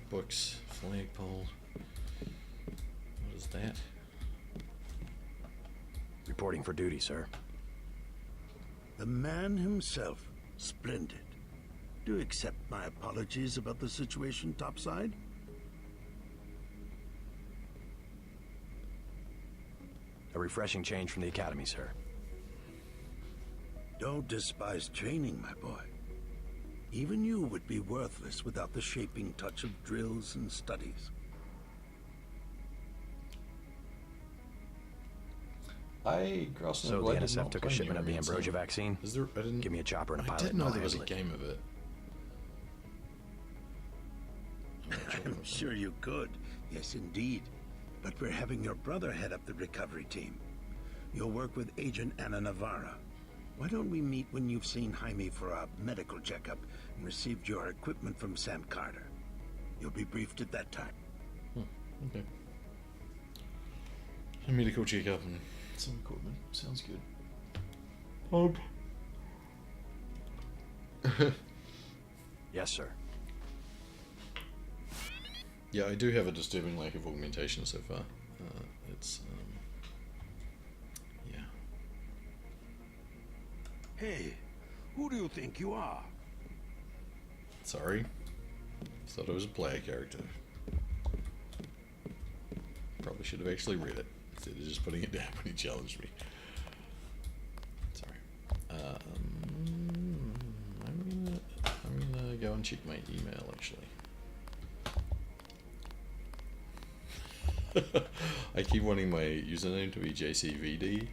Books, flagpole. What is that?
Reporting for duty, sir.
The man himself. Splendid. Do accept my apologies about the situation topside?
A refreshing change from the academy, sir.
Don't despise training, my boy. Even you would be worthless without the shaping touch of drills and studies.
I crossed
So the NSF took a shipment of the ambrosia vaccine?
Is there? I didn't.
Give me a chopper and a pilot.
I didn't know there was a
handle it.
game of it.
I'm sure you could. Yes, indeed. But we're having your brother head up the recovery team. You'll work with Agent Anna Navarra. Why don't we meet when you've seen Jaime for a medical checkup and received your equipment from Sam Carter? You'll be briefed at that time.
Okay. A medical checkup and some equipment. Sounds good.
Yes, sir.
Yeah, I do have a disturbing lack of augmentation so far. It's yeah.
Hey, who do you think you are?
Sorry. Thought it was a player character. Probably should have actually read it instead of just putting it down when he challenged me. Sorry. I'm gonna go and check my email actually. I keep wanting my username to be JCVD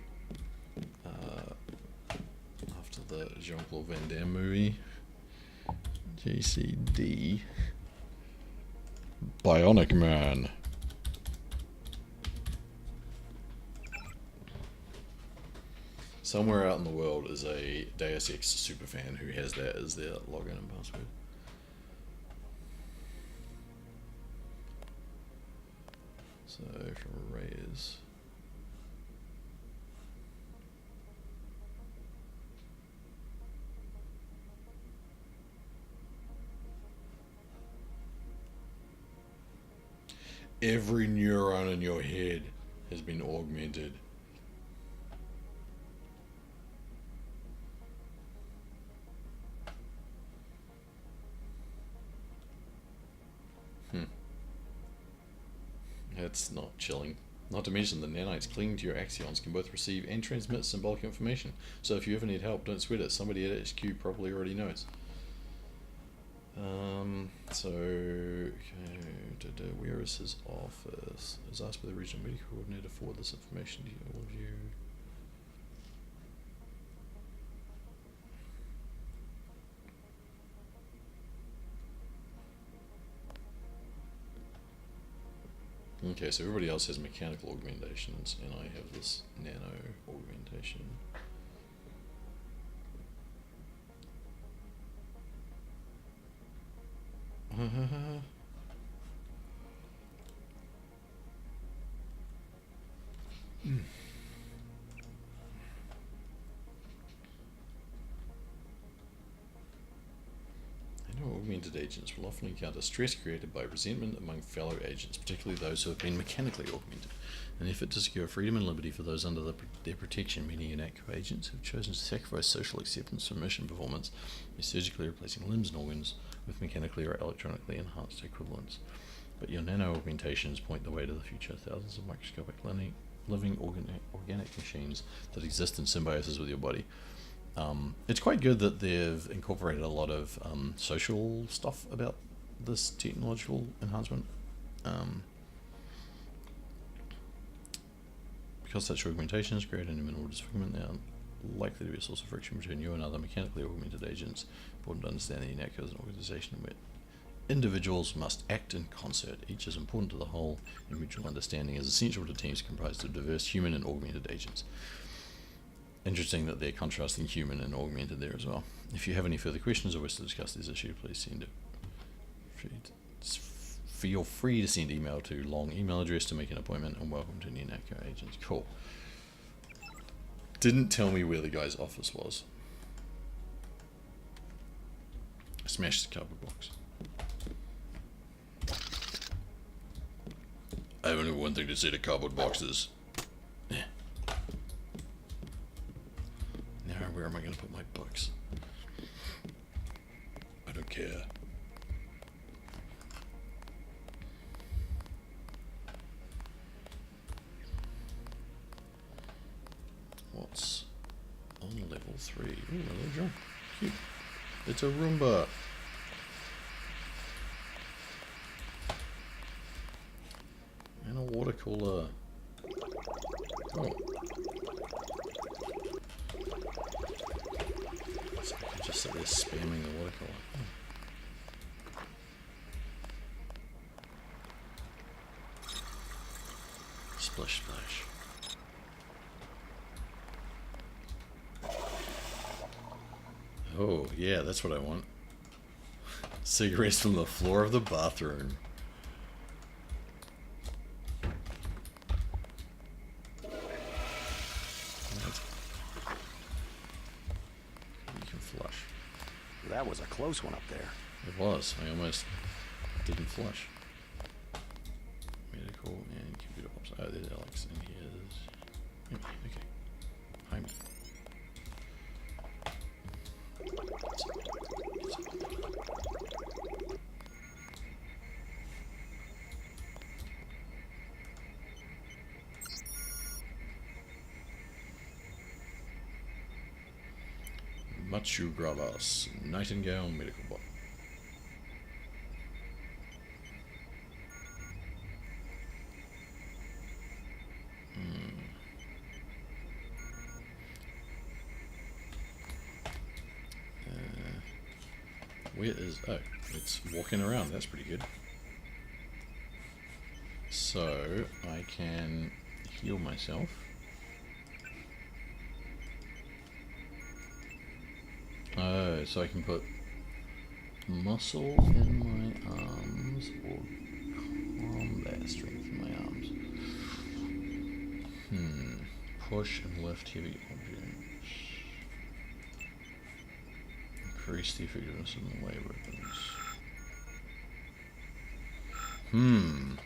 after the Jean-Claude Van Damme movie. JCD Bionic Man. Somewhere out in the world is a Deus Ex superfan who has that as their login and password. So from Reyes. Every neuron in your head has been augmented. That's not chilling. Not to mention the nanites clinging to your axions can both receive and transmit symbolic information. So if you ever need help, don't sweat it. Somebody at HQ probably already knows. Okay, where is his office? I was asked by the regional medical coordinator to forward this information to all of you. Okay, so everybody else has mechanical augmentations, and I have this nano augmentation. augmented agents will often encounter stress created by resentment among fellow agents, particularly those who have been mechanically augmented. In an effort to secure freedom and liberty for those under their protection, many UNATCO agents have chosen to sacrifice social acceptance for mission performance by surgically replacing limbs and organs with mechanically or electronically enhanced equivalents. But your nano-augmentations point the way to the future. Thousands of microscopic living organic machines that exist in symbiosis with your body. It's quite good that they've incorporated a lot of social stuff about this technological enhancement. Because such augmentations create an minimal disfigurement, they are likely to be a source of friction between you and other mechanically augmented agents. Important to understand that UNATCO is an organization where individuals must act in concert. Each is important to the whole, and mutual understanding is essential to teams comprised of diverse human and augmented agents. Interesting that they're contrasting human and augmented there as well. If you have any further questions or wish to discuss this issue, please send it. Feel free to send email to long email address to make an appointment, and welcome to UNATCO agents. Cool. Didn't tell me where the guy's office was. Smashed the cardboard box. I have only one thing to say to cardboard boxes. Yeah. Now where am I going to put my books? I don't care. What's on level 3? Ooh, another drum. Cute. It's a Roomba. And a water cooler. Oh. So I can just sit there spamming the water cooler. Splish splash. Oh, yeah, that's what I want. Cigarettes from the floor of the bathroom. You can flush.
That was a close one up there.
It was. I almost didn't flush. Medical and computer pops. Oh, there's Alex, and here's... Okay. Hi, me. Machu Gravas, Nightingale Medical Bot. Where is... Oh, it's walking around. That's pretty good. So, I can heal myself. Oh, so I can put muscle in my arms or combat strength in my arms. Push and lift heavy objects. Increase the effectiveness of melee weapons.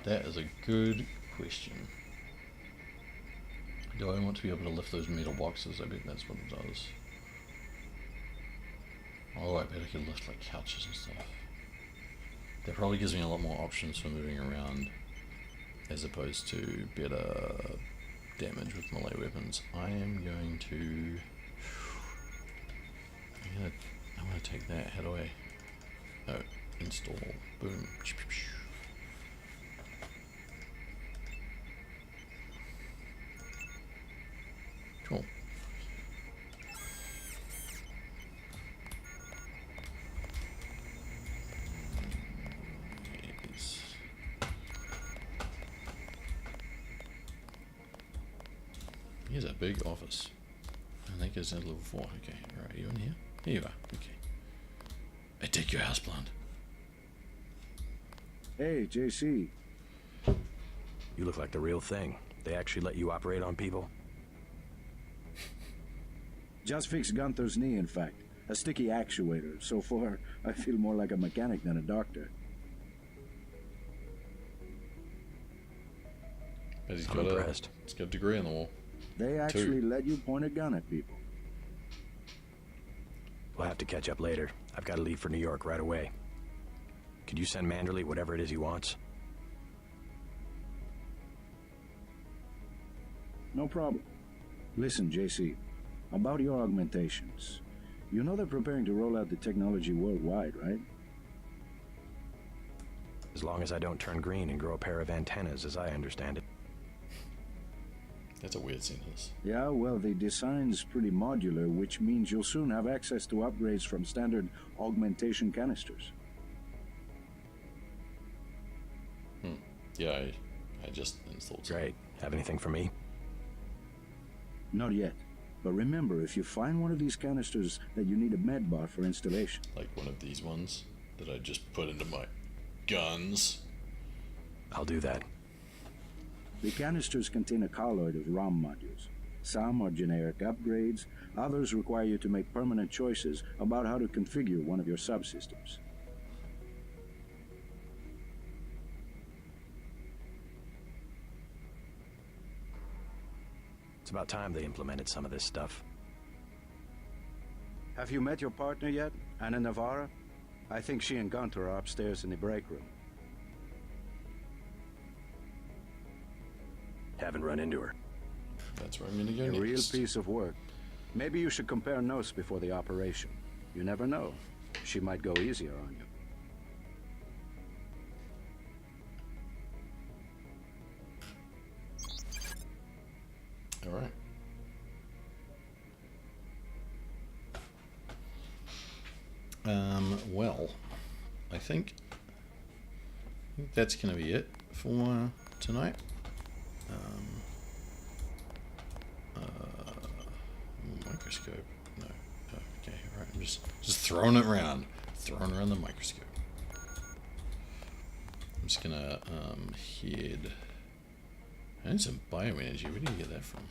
That is a good question. Do I want to be able to lift those metal boxes? I bet that's what it does. Oh, I bet I could lift like couches and stuff. That probably gives me a lot more options for moving around as opposed to better damage with melee weapons. I'm gonna take that. How do I... Oh, install. Boom. Cool. Here's a big office. I think it's at level 4. Okay, alright, you in here? Here you are. Okay. I take your houseplant.
Hey, JC.
You look like the real thing. They actually let you operate on people?
Just fixed Gunther's knee, in fact.
A sticky actuator. So far, I feel more like a mechanic than a doctor.
But he's got a degree on the wall.
They actually let you point a gun at people.
We'll have to catch up later. I've got to leave for New York right away. Could you send Manderley whatever it is he wants?
No problem. Listen, JC, about your augmentations. You know they're preparing to roll out the technology worldwide, right?
As long as I don't turn green and grow a pair of antennas, as I understand it.
That's a weird sentence.
Yeah, well, the design's pretty modular, which means you'll soon have access to upgrades from standard augmentation canisters.
Yeah, I just installed some.
Great. Have anything for me?
Not yet. But remember, if you find one of these canisters that you need a medbot for installation.
Like one of these ones that I just put into my guns.
I'll do that.
The canisters contain a colloid of ROM modules. Some are generic upgrades, others require you to make permanent choices about how to configure one of your subsystems.
It's about time they implemented some of this stuff.
Have you met your partner yet, Anna Navarra? I think she and Gunter are upstairs in the break room.
Haven't run into her.
That's where I'm gonna go next.
A real piece of work. Maybe you should compare notes before the operation. You never know. She might go easier on you.
All right. Well, I think that's going to be it for tonight. Microscope. No. Oh, okay. All right. I'm just throwing it around, the microscope. I'm just gonna head. And some bioenergy. Where do you get that from?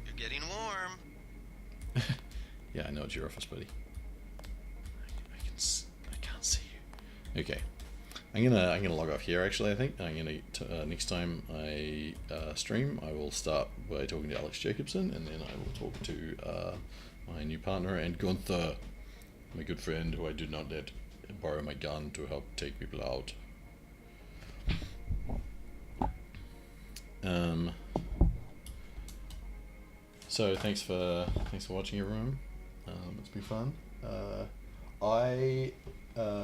You're getting warm.
Yeah, I know it's your office, buddy. I can't see you. Okay, I'm gonna log off here. Actually, I think I'm gonna next time I stream, I will start by talking to Alex Jacobson, and then I will talk to my new partner and Gunther, my good friend, who I did not let borrow my gun to help take people out. So thanks for watching, everyone. It's been fun.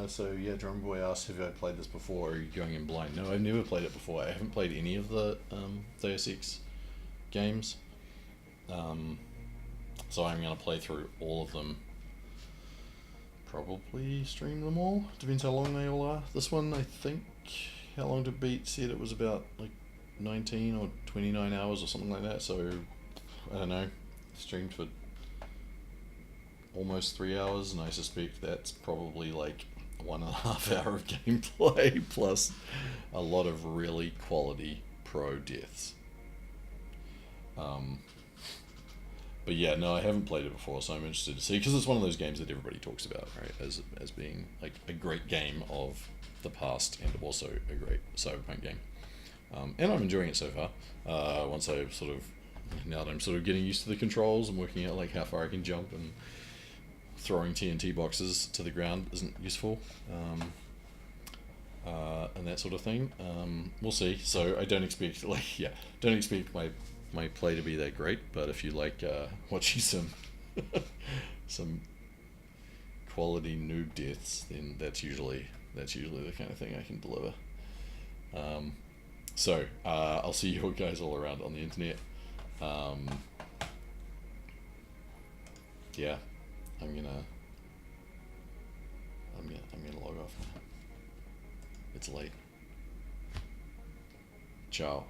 So yeah, Drum Boy asked if I played this before. Or are you going in blind? No, I've never played it before. I haven't played any of the Deus Ex games. So I'm gonna play through all of them. Probably stream them all. Depends how long they all are. This one, I think, how long to beat said it was about like 19 or 29 hours or something like that. So I don't know. Streamed for almost 3 hours, and I suspect that's probably like 1.5 hour of gameplay plus a lot of really quality pro deaths. But yeah, no, I haven't played it before, so I'm interested to see, because it's one of those games that everybody talks about, right, as being like a great game of the past and also a great Cyberpunk game. And I'm enjoying it so far. Now that I'm sort of getting used to the controls and working out like how far I can jump, and throwing TNT boxes to the ground isn't useful, and that sort of thing. We'll see. So I don't expect my play to be that great, but if you like watching some quality noob deaths, then that's usually the kind of thing I can deliver. So I'll see you guys all around on the internet. Yeah, I'm gonna log off now. It's late. Ciao.